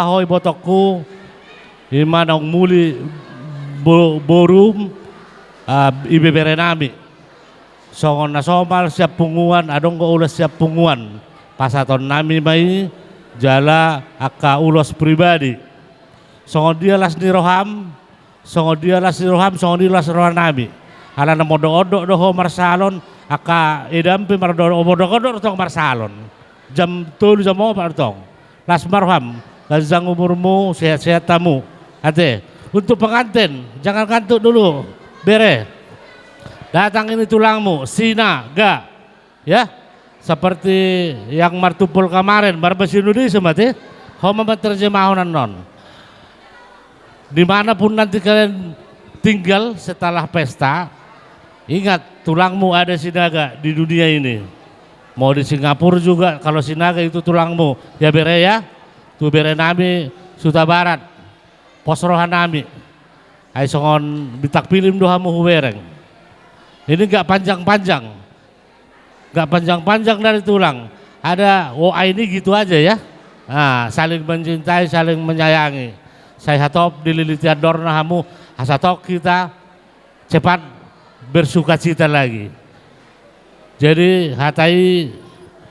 hoy botokku imanong muli borum ibebere nami songon na somal siap punguan adong ko ulas siap punguan pasaton nami mai jala aka ulos pribadi songon dia las ni roham songon dia las rohan nami ala na modo-odo doho marsalon aka idampi modo-odo tong marsalon jam 3 jam 4 tong las marham lazang umurmu sehat-sehat tamu ate untuk pengantin jangan kantuk dulu bere Datang ini tulangmu, sinaga. Ya, seperti yang martupul kemarin, barbas Indonesia mati. Homa terjemahan non. Dimanapun nanti kalian tinggal setelah pesta, ingat tulangmu ada sinaga di dunia ini. Mau di Singapura juga, kalau sinaga itu tulangmu. Ya bere ya, tu bere nami Suta Barat, pos rohanami. Ay songon bitak pilim dohamu huwereng. Ini gak panjang-panjang. Gak panjang-panjang dari tulang. Ada WA ini gitu aja ya. Nah, saling mencintai, saling menyayangi. Saya hatop dililitian dorna hamu, hasatok kita cepat bersuka cita lagi. Jadi hatai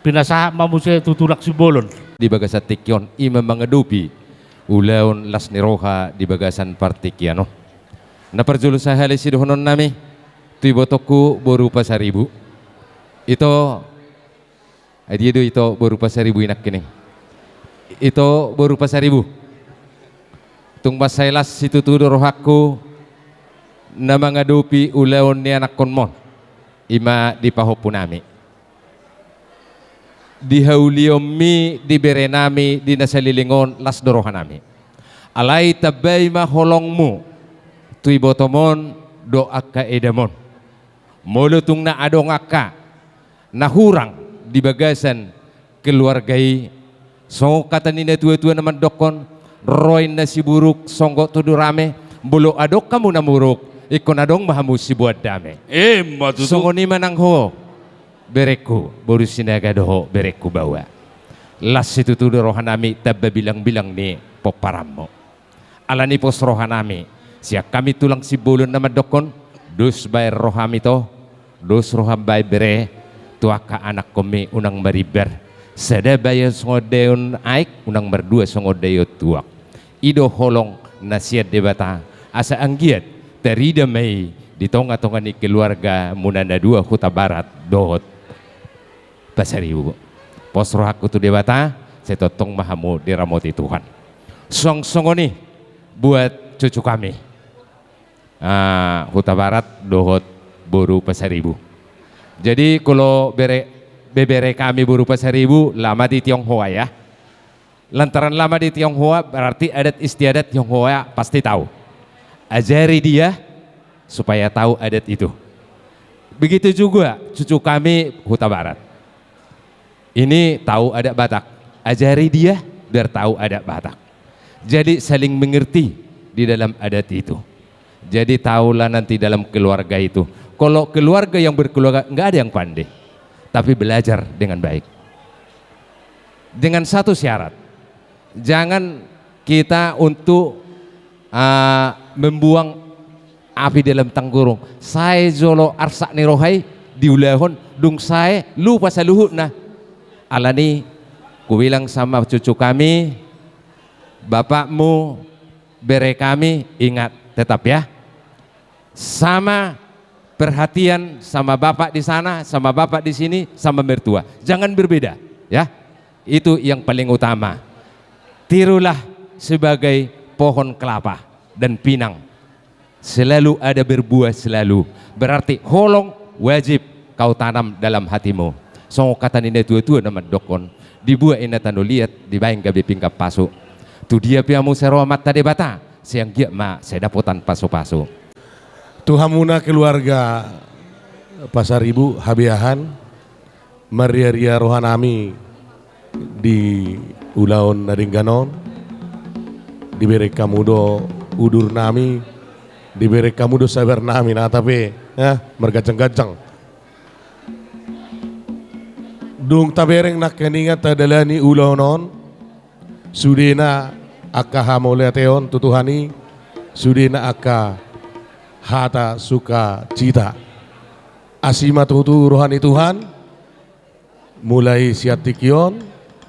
pinasaha mamusia tutulak sibolon. Di bagasan Tikyon ima mengedupi ulaun lasni roha di bagasan partikiano. Na perjulu sahali sidohonon nami tu botoku berupa 1000. Itu adido itu berupa 1000 inak kini. Itu berupa 1000. Tung basailas situ tudo rohaku na mengedupi ulaun ni anak konmon ima di pahopunami. Di hauliomi di berenami di nasalilingon las dorohanami. Alai tabay maholongmu tu ibotomon doa ka edamon. Molutung na adong aka nahurang di bagasan keluargai so kata nina tua-tua naman dokon roy na si buruk songgo tudurame bulu adok kamu namuruk ikon adong mahamu si buat dame. Matutu. Songo ni manang ho bereku baru sinaga doho bereku bawa las itu tuh rohanami tabba bilang-bilang nih poparammo alani pos rohanami siak kami tulang si bulun nama dokon dus bayar rohami to dus roham bay bere tuaka anak kami unang mariber sada bayar songodeon aik unang berdua songodeo tuak ido holong nasihat debata asa anggiat terida mei di tonga-tonga ni keluarga munanda dua Huta Barat dohot pasaribu pos rohaku tu debata setotong mahamu diramoti Tuhan song-songo nih buat cucu kami Huta Barat dohot boru pasaribu. Jadi kalau bebere kami boru pasaribu lama di Tionghoa ya. Lantaran lama di Tionghoa berarti adat istiadat Tionghoa pasti tahu. Ajari dia supaya tahu adat itu. Begitu juga cucu kami Huta Barat. Ini tahu adat Batak. Ajari dia biar tahu adat Batak. Jadi saling mengerti di dalam adat itu. Jadi tahulah nanti dalam keluarga itu. Kalau keluarga yang berkeluarga nggak ada yang pandai, tapi belajar dengan baik. Dengan satu syarat, jangan kita untuk membuang api dalam tangkurung. Saya jolo arsak nirohai diulahon, dung saya lupa saluhut nah. Alani, ku bilang sama cucu kami, bapakmu bere kami ingat tetap ya. Sama perhatian sama bapak di sana, sama bapak di sini, sama mertua. Jangan berbeda, ya. Itu yang paling utama. Tirulah sebagai pohon kelapa dan pinang. Selalu ada berbuah selalu. Berarti holong wajib kau tanam dalam hatimu. So kata nina tua-tua nama dokon. Dibuat ina tanu liat dibayang gabi pingkap pasu. Tu dia piamu seromat tadi bata. Siang gia ma saya dapotan pasu-pasu. Tuhamuna keluarga Pasaribu habiahan maria-ria rohanami di ulaun naringganon diberi kamudo udur nami diberi kamudo sabar nami nah tapi ya mergaceng-gaceng dung tabereng nak keningat adalani ulaunon sudena akka hamoleateon tutuhani sudena akka hata suka cita asima tutu rohani Tuhan mulai siatikyon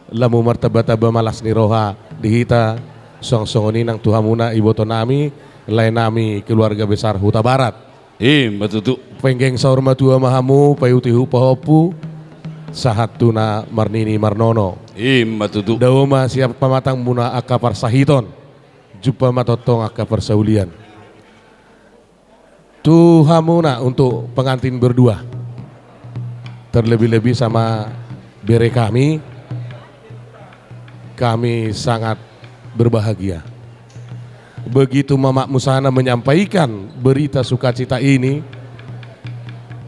lamu martabata bamalas ni roha dihita song-songoni nang tuhamuna iboto nami lain nami keluarga besar Huta Barat betutu penggeng saur matua mahamu payutihu pahopu sahat tuna marnini marnono betutu dauma siap pamatang muna akapar sahiton jupa matotong akapar saulian Tuhamuna untuk pengantin berdua. Terlebih-lebih sama bere kami sangat berbahagia. Begitu Mamak Musana menyampaikan berita sukacita ini,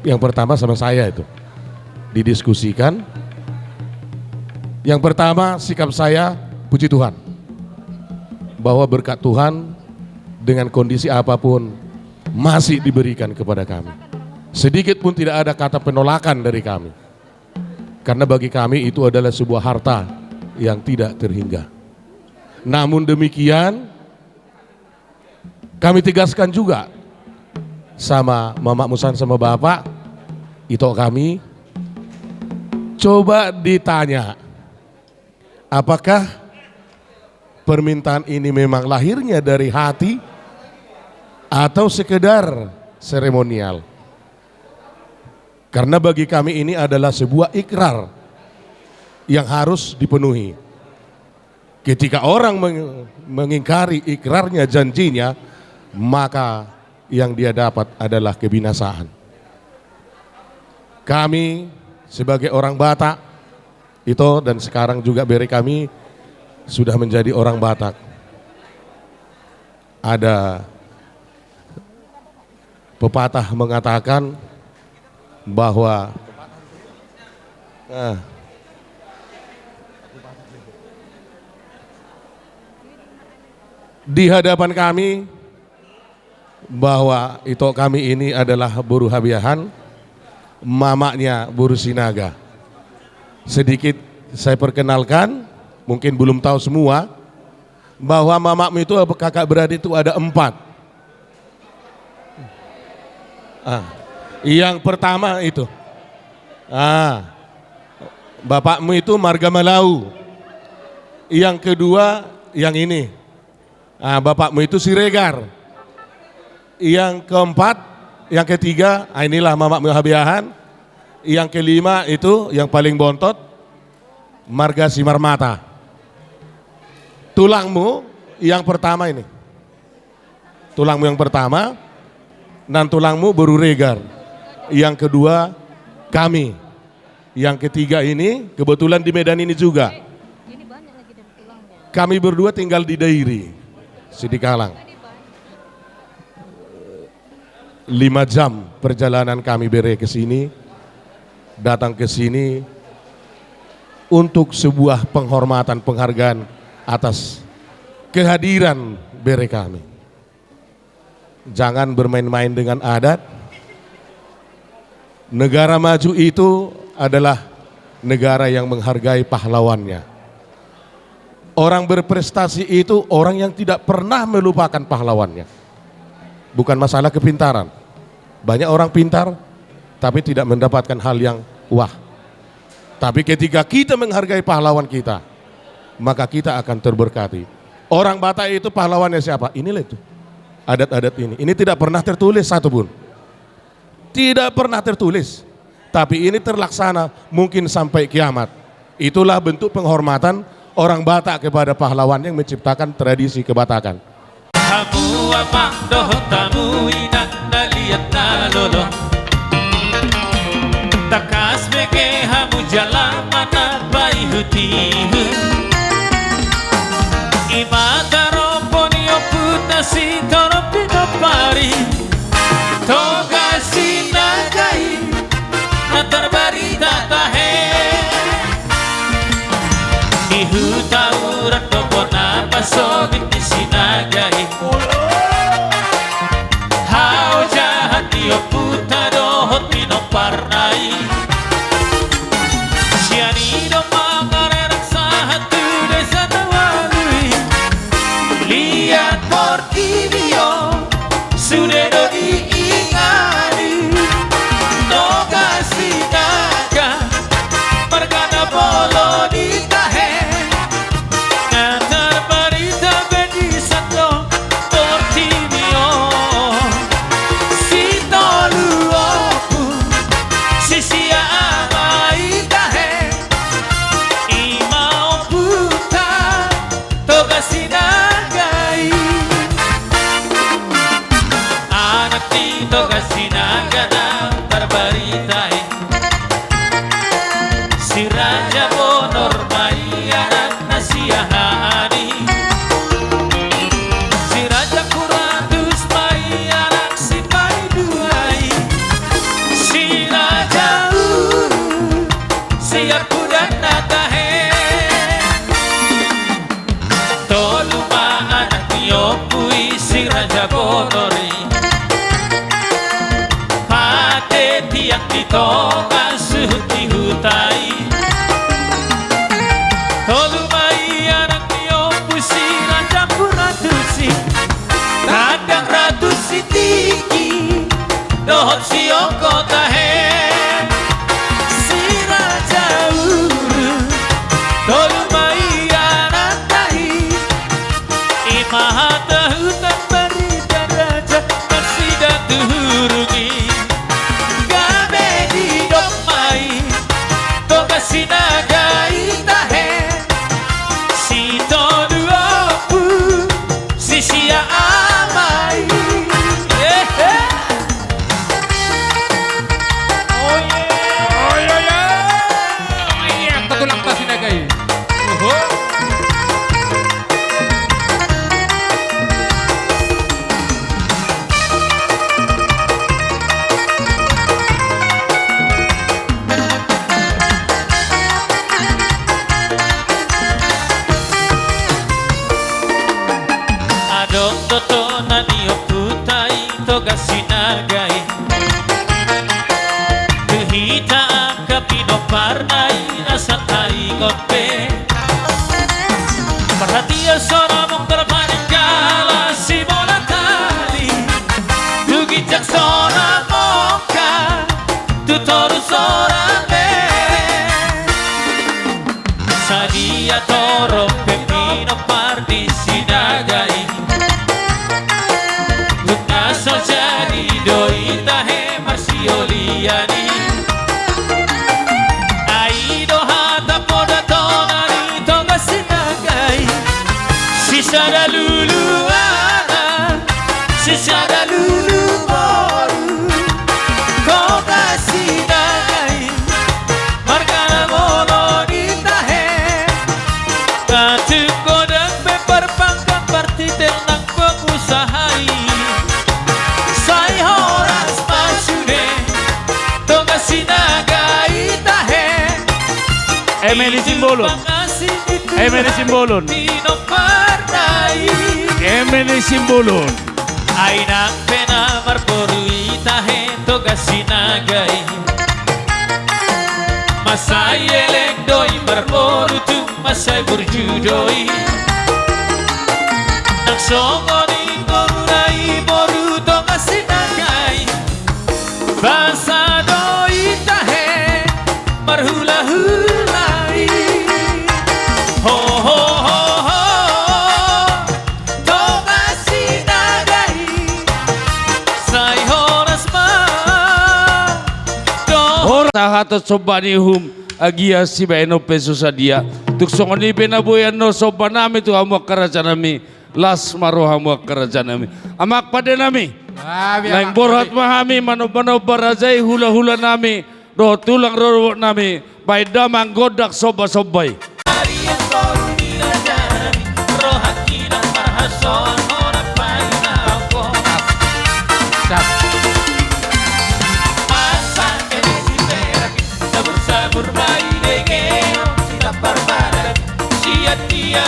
yang pertama sama saya itu didiskusikan. Yang pertama sikap saya, puji Tuhan, bahwa berkat Tuhan dengan kondisi apapun masih diberikan kepada kami. Sedikit pun tidak ada kata penolakan dari kami. Karena bagi kami itu adalah sebuah harta yang tidak terhingga. Namun demikian, kami tegaskan juga sama Mamak Musan sama Bapak, itu kami, coba ditanya, apakah permintaan ini memang lahirnya dari hati atau sekedar seremonial? Karena bagi kami ini adalah sebuah ikrar yang harus dipenuhi. Ketika orang mengingkari ikrarnya, janjinya, maka yang dia dapat adalah kebinasaan. Kami sebagai orang Batak itu, dan sekarang juga bere kami sudah menjadi orang Batak. Ada pepatah mengatakan bahwa di hadapan kami bahwa itu kami ini adalah Boru Habiahan, mamaknya Boru Sinaga. Sedikit saya perkenalkan, mungkin belum tahu semua, bahwa mamakmu itu kakak beradik itu ada 4. Yang pertama itu, bapakmu itu Marga Malau. Yang kedua yang ini, bapakmu itu Siregar. Yang keempat, yang ketiga, inilah Mamakmu Habiahan. Yang kelima itu yang paling bontot, Marga Simarmata. Tulangmu yang pertama ini, tulangmu yang pertama, dan tulangmu Boru Regar. Yang kedua kami. Yang ketiga ini kebetulan di Medan ini juga. Kami berdua tinggal di Dairi, Sidikalang. 5 jam perjalanan kami bere ke sini, datang ke sini untuk sebuah penghormatan, penghargaan atas kehadiran bere kami. Jangan bermain-main dengan adat. Negara maju itu adalah negara yang menghargai pahlawannya. Orang berprestasi itu orang yang tidak pernah melupakan pahlawannya. Bukan masalah kepintaran. Banyak orang pintar tapi tidak mendapatkan hal yang wah. Tapi ketika kita menghargai pahlawan kita, maka kita akan terberkati. Orang Batak itu pahlawannya siapa? Inilah itu. Adat-adat ini. Ini tidak pernah tertulis satupun. Tidak pernah tertulis, tapi ini terlaksana mungkin sampai kiamat. Itulah bentuk penghormatan orang Batak kepada pahlawan yang menciptakan tradisi kebatakan. Hamu apa doh tamu ina naliat nalolo, takas meke hamu jala mana bai hutihu, imadaro ponio putasi toropi nopari, toga sinagai antar barita tahe, ihu taurat topona pasogit di sinagai, hau jahat dia putar Raja Bonori Pate tiang ditonga suti hutai Tolu mai anak diopusi Raja Puratusi Kadang ratusi tinggi Dohot sioko tahe Si Raja Uru Tolu mai anak tahi Imahata hutan beri dan raja Masih daturugi Gabe di dok mai Toga sinagai tahe Si tolu opu Si sia amai Tulang tas sinagai. Adong toto nani oputai toga sinagai Tuhita kapino parnai asal tai gope Perhatian seorang mengterpanin jala si bola tali Tugijak seorang moka Tutoru seorang be Sadia toro pepino pardi sinagai Tuknaso jadi doi tahe marsioliani Aido hata poda tonari toga sinagai Sisada lulu ana Sisada lulu boru Toga sinagai Margana mono ditahe Katu kodang beperpangkat parti tenang pengusahai Sai horas masude Toga sinagai tahe Emeli Simbolon Emeli Simbolon Tino pardai Emeli Simbolon Ainang pena marporui tahe toga sinagai Masai elek doi marporu tu masai burjudoi Nang songoni korurai boru toga sinagai Basa doi tahe marhula-hulai Ho ho ho ho Toga sinagai Sai horas ma Tahatot sobanihum agia si baeno peso sadia tuk songoni penaboyan no sobanami tu amuak karajanami las maroh amuak karajanami amak pada nami lain borhat mahami mano barazai hula nami roh tulang roh nami bai damang godak soba-sobai Rohakina marhason ora paina ko Asa edisi perak sabur bai degeo sila barbaran sia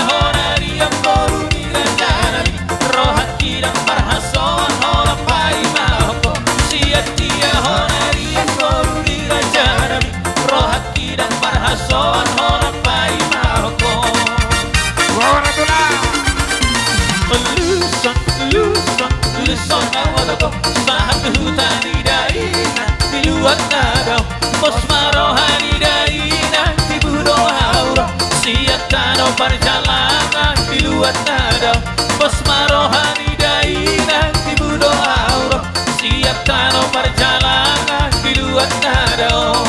honari am koruni gandarami Rohakina marhason ora paina ko sia honari am koruni gandarami Rohakina marhason ora paina ko Luson awal ko sahat hutani daina diluat nado pos marohani daina tibudo hauro siap tano perjalanan diluat nado pos marohani daina tibudo hauro siap tano perjalanan diluat nado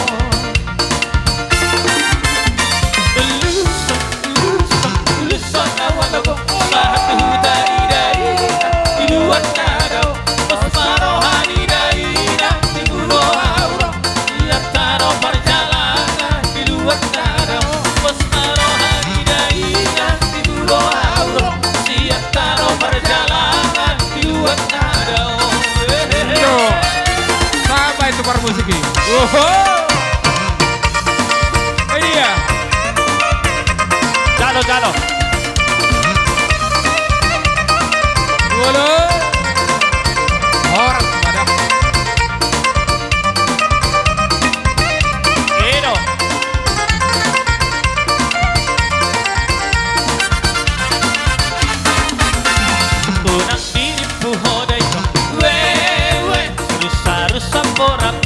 Luson awal ko sahat hutani daina diluat nado pos marohani daina tibudo hauro siap tano perjalanan diluat nado pos marohani daina tibudo hauro siap tano perjalanan diluat nado Sampai tukar musik ini. Ini dia. Jalo Halo.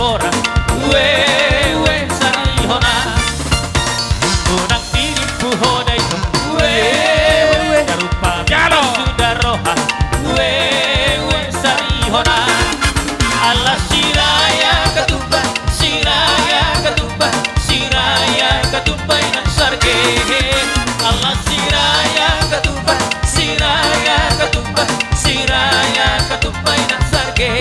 hora wewe sarihona unang diriku hodai wewe darupa sudah roha wewe sarihona Allah siraya ketuba siraya ketuba siraya ketuba nang sarge Allah siraya ketuba siraya ketuba siraya ketuba nang sarge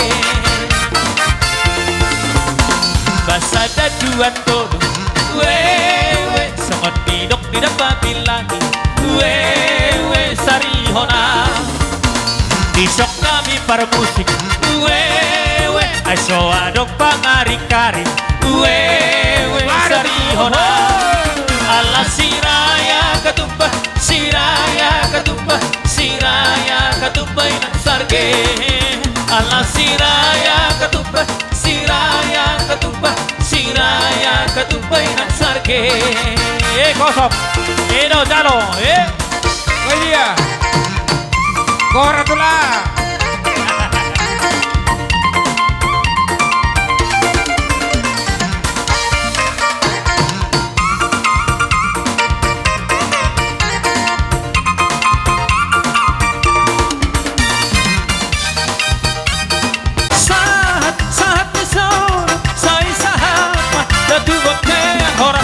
basada dua todo wewe sangat bidok di dapat bilangi wewe sarihona isok kami para musik wewe aso adok pangari-kari wewe sarihona Allah siraya ketuba siraya ketuba siraya ketuba nang sarge Allah siraya ketuba siraya ketuba siraya ketuba nang sarge kosong ino jalo Oh iya. Koratullah.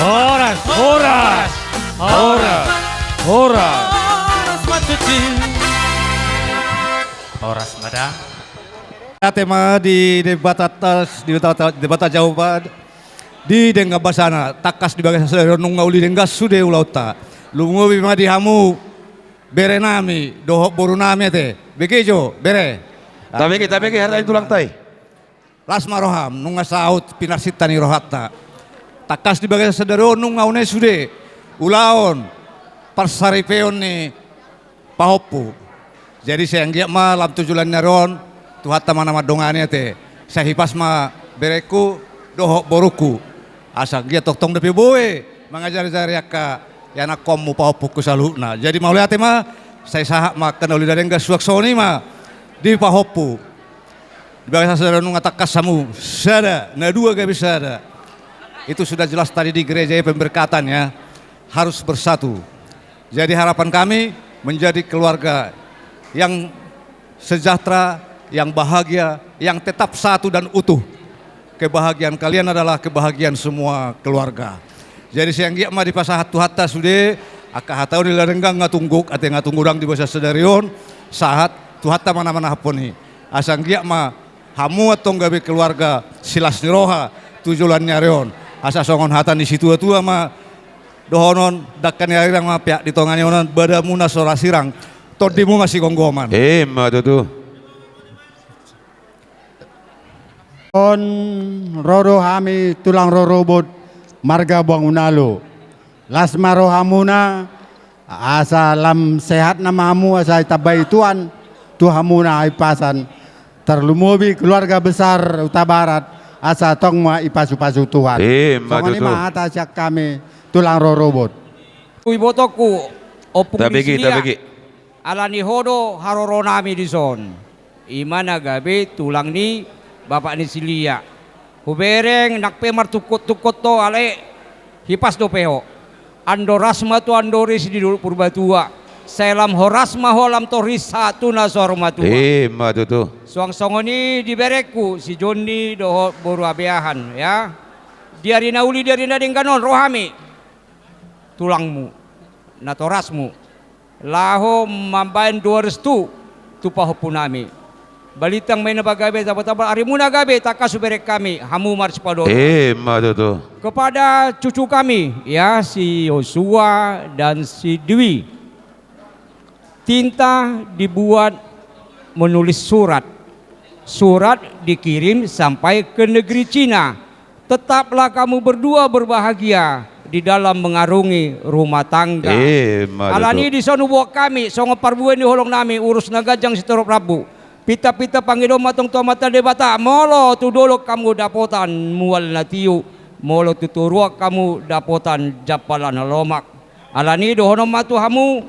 Horas, horas, horas, horas. Horas mada. Tema di debat atas, di debat jawaban di dengga basana takas di bagian sadarion nungga uli dengga sude ulauta lungo bima di hamu bere nami dohok boru nami te bekejo bere tapi harta tulang tai lasma roham nungga saut pinarsitani rohatta takas di bagian sadarion nungga une sude ulaon parsaripeon ni pahopu jadi saya ngiak ma lam tujulan naron Tuhan nama dongannya te saya hipas ma bereku dohok boruku asa dia tong depi boe mangajari-jari ka yana komu pahopuku saluna jadi mau lihat ma saya sahak ma kenal lidah dengga suaksoni ma di pahopu di bawah saudara nunga takas samu sada na dua gak bisa ada itu sudah jelas tadi di gereja pemberkatannya harus bersatu jadi harapan kami menjadi keluarga yang sejahtera yang bahagia, yang tetap satu dan utuh. Kebahagiaan kalian adalah kebahagiaan semua keluarga. Jadi siang giak mah di pasahat tuhata sude, aka hatau di larenggang ngatungguk, ate ngatunggurang di bahasa sedarion, sahat tuhata mana-mana haponi. Asang giak mah hamu atong gabe keluarga silas niroha tujulan nyareon. Asa songon hatan di situ tua mah dohonon dakkan yarang mah pihak di tongane onon badamuna sora sirang. Todimu masih gonggoman. Mah tuh. On roro hami tulang rorobot marga buang unalo lasma rohamuna asa lam sehat namamu asa tabai tuan tuhamuna ipasan terlumubi keluarga besar Utara Barat asa tong ma ipasu-pasu Tuhan songoni ma atas kami tulang rorobot Wibotoku opung tabegi alani hodo haroro nami di son imana gabe tulang ni Bapak ni silia hubereng nakpe martukot-tukot to ale hipas do peho andorasma tu andoris di dulu purbatua selam horasma holam to risatu na sormatua mah tuh suang songoni di bereku si Joni do boru abeahan ya diarina uli diarina dengganon rohami tulangmu natorasmu laho mambain 200 tu pahopunami balitang may nabagabe tabat-tabat arimuna gabe takas berek kami hamu mars pado mah tuh kepada cucu kami ya si Yosua dan si Dwi tinta dibuat menulis surat dikirim sampai ke negeri Cina tetaplah kamu berdua berbahagia di dalam mengarungi rumah tangga alani di sono buat kami songo parbuan di holong nami urus nagajang sitorop rabu pita-pita pangido matong tomata debata molo tu dolo kamu dapotan mual natiu molo tu turuak kamu dapotan japalan lomak alani dohono matu hamu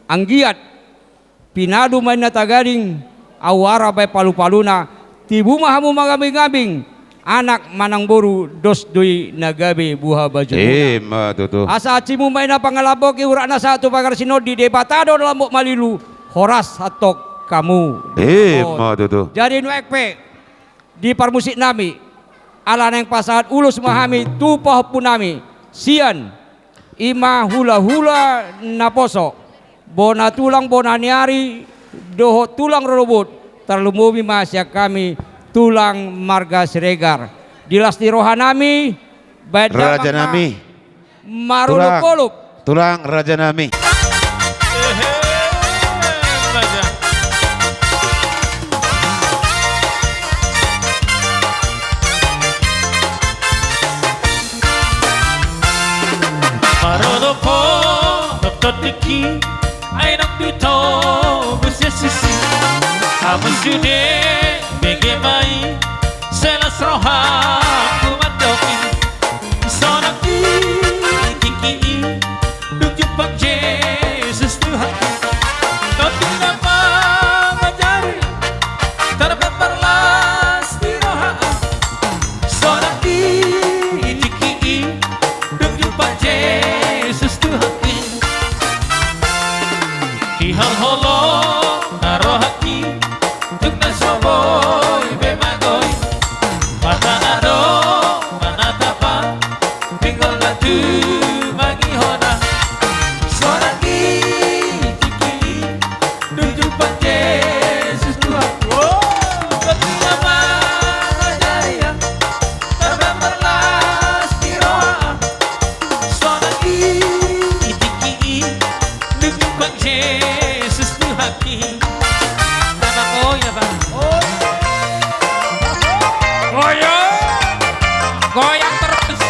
anggiat pinadu main natagaring awara bay palu-paluna tibu mahamu magabing-gabing anak manang boru dos doi nagabe buha baju. Tutu. Asa cimu maina pangalabok urana satu pagar sinodi debatado dalam bok malilu horas hatok kamu. Tutu. Jadi nu ekpe di parmusik nami ala neng pasahat ulus mahami tupah punami sian ima hula hula naposo bona tulang bona niari doho tulang robot terlumumi masya kami tulang marga Siregar dilasti rohanami Raja nami marulup polup tulang Raja nami. Marolopo totiki ay nagdito busesisi amusude begemai selas roha kumadoki sonaki kiki dujuk pag Jesus Tuhan totik apa majari terbeperlas di roha sonaki kiki dujuk pag Jesus Tuhan ihal holo narohaki tuk nasoboy bemagoy mata ado mana tapa tinggal latu magi hona soraki tiki tujuh pan Yesus Tuhan ketika mana jaya terbelas kiroa soraki tiki tujuh pan Yesus Tuhan oh ya bang goyang terus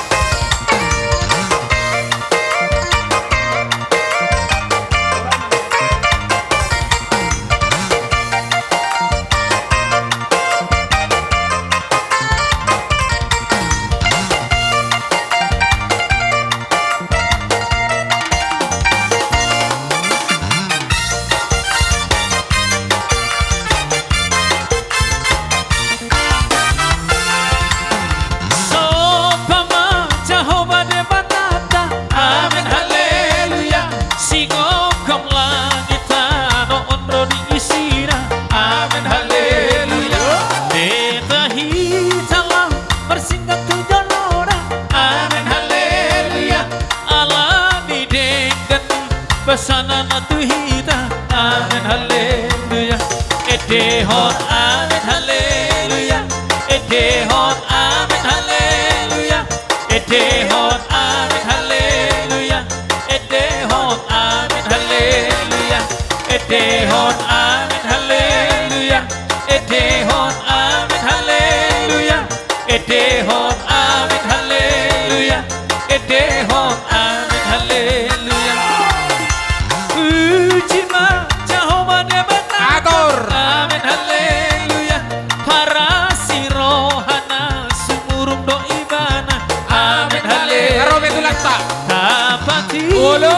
Besanan tuhita, amin haleluya. Edehon, amin haleluya. Edehon, amin haleluya. Edehon, amin haleluya. Edehon, amin haleluya. Edehon, amin haleluya. Edehon, amin haleluya. Edehon, amin haleluya. Edehon, amin haleluya. Ujima Jehovah debenator amin haleluya para sirohana sumurum do ibana amin haleluya karo betulan tak tapati ulo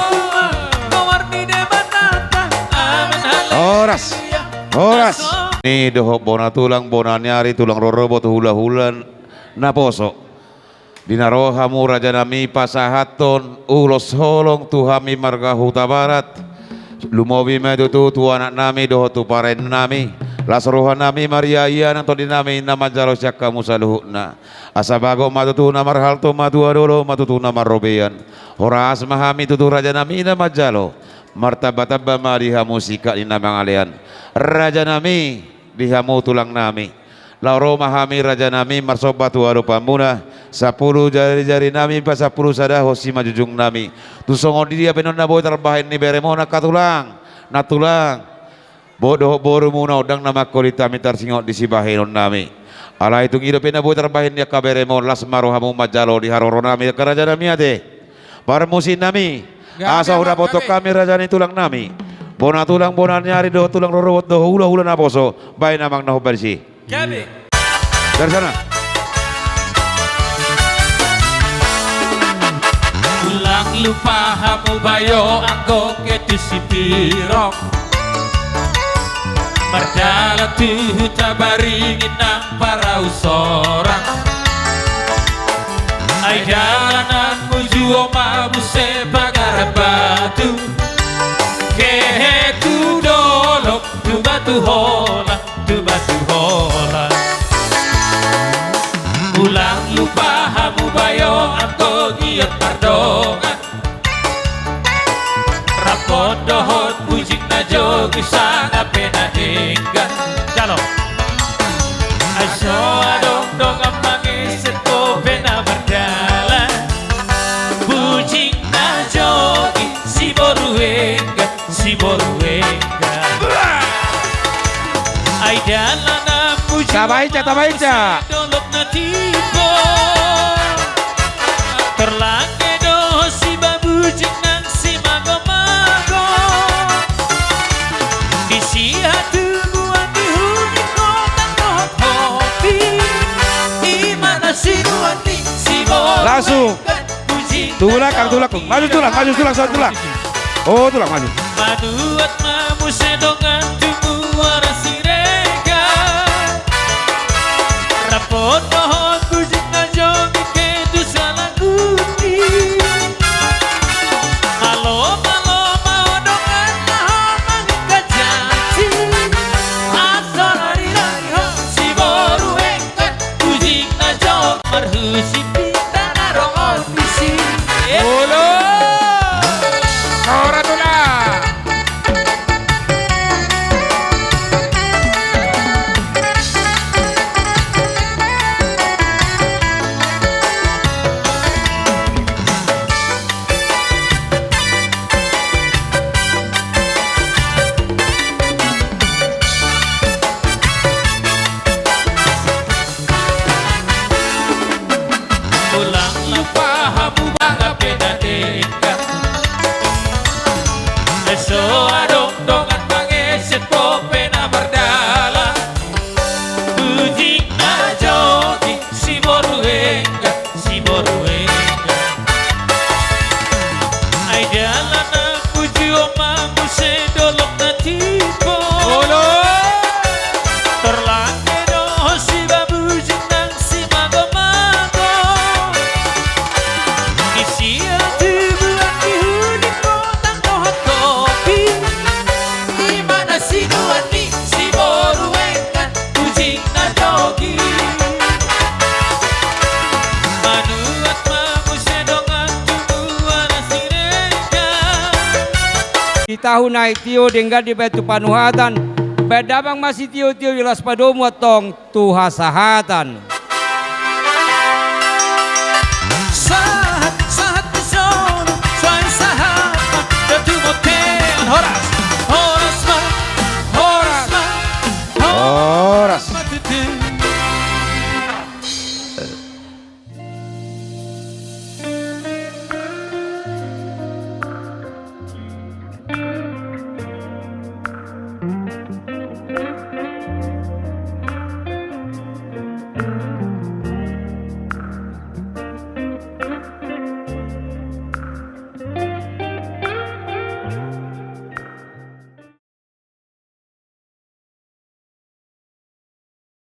kawarni debenata amin haleluya Horas ni doho bona tulang bona nyari tulang rorobo hula hulan naposo dinarohamu Raja nami pasahaton ulos holong tuhami marga huta barat lumobi medutu tu anak nami doho tu paren nami lasroha nami Maria iya nang todi nami nama jalo syakka musaluhna asabago matutu namar halto matu adolo matutu namar robean horas mahami tutu Raja nami nama jalo martabatabba mariha musika ina mangalean Raja nami dihamu tulang nami lauro mahami Raja nami marsobatu arupamuna 10 jari-jari nami pa 10 sadaho si majujung nami tusongon dia penon na boy terbahin ni beremo na katulang natulang bodoh boru muna udang nama kolita mitar singot di sibahinon nami ala itu ngido pena boy terbahin dia kaberemo las marohamu majalo di haroro nami ke Raja nami ate parmusin nami asa udah foto kami Raja ni tulang nami bona tulang bona nyari doh tulang rorowot doh hula-hula naposo bayi namang naho bersih dari sana ulang lupa hamu bayo anggo ketu sipirok merdala tu tabaringin nang para usorang Ai jalananmu juo mabuse pagar batu Kehe tu dolok tu batu hola Ulang lupa hamu bayo anto giat pardongan Rapon dohot bujik na jogi sana pena hingga Jalo Aso adong dong amangisit ko pena berdalan Bujik na jogi si boru hingga Ay dalan na bujik Tabahica dolok na tipo Terlake do si babujik nang si mago-mago Di sihat tubuhan di huni kota kopi Imana si nuani si bolu Langsung Tulak maju tulang Oh tulang maju Maduat mamu sedongan tumu warasi rega Rapon dohon bujik na jogi kedu salah guti Malo maodongan naho mangga janji Asal hari ho si boru engkat bujik na jog marhusi pita narong visi Ora tulang Ulang lupa hamu bangga peda deka Eso adong dongan mangeset po pena berdala Bujik na jogi si boru hengga Ay jalan na puji omamu sedolok na tipo Terlake doho si babujik nang si mago-mago Isi hati buat dihuni kota kohot kopi Imana si nuani si boru engkan bujik na jogi Manuat mamu sedongan tumuan asireka Di tahun naik tio dengga di batu panuhatan Bedabang masih tio-tio ilas padomu atong tuha sahatan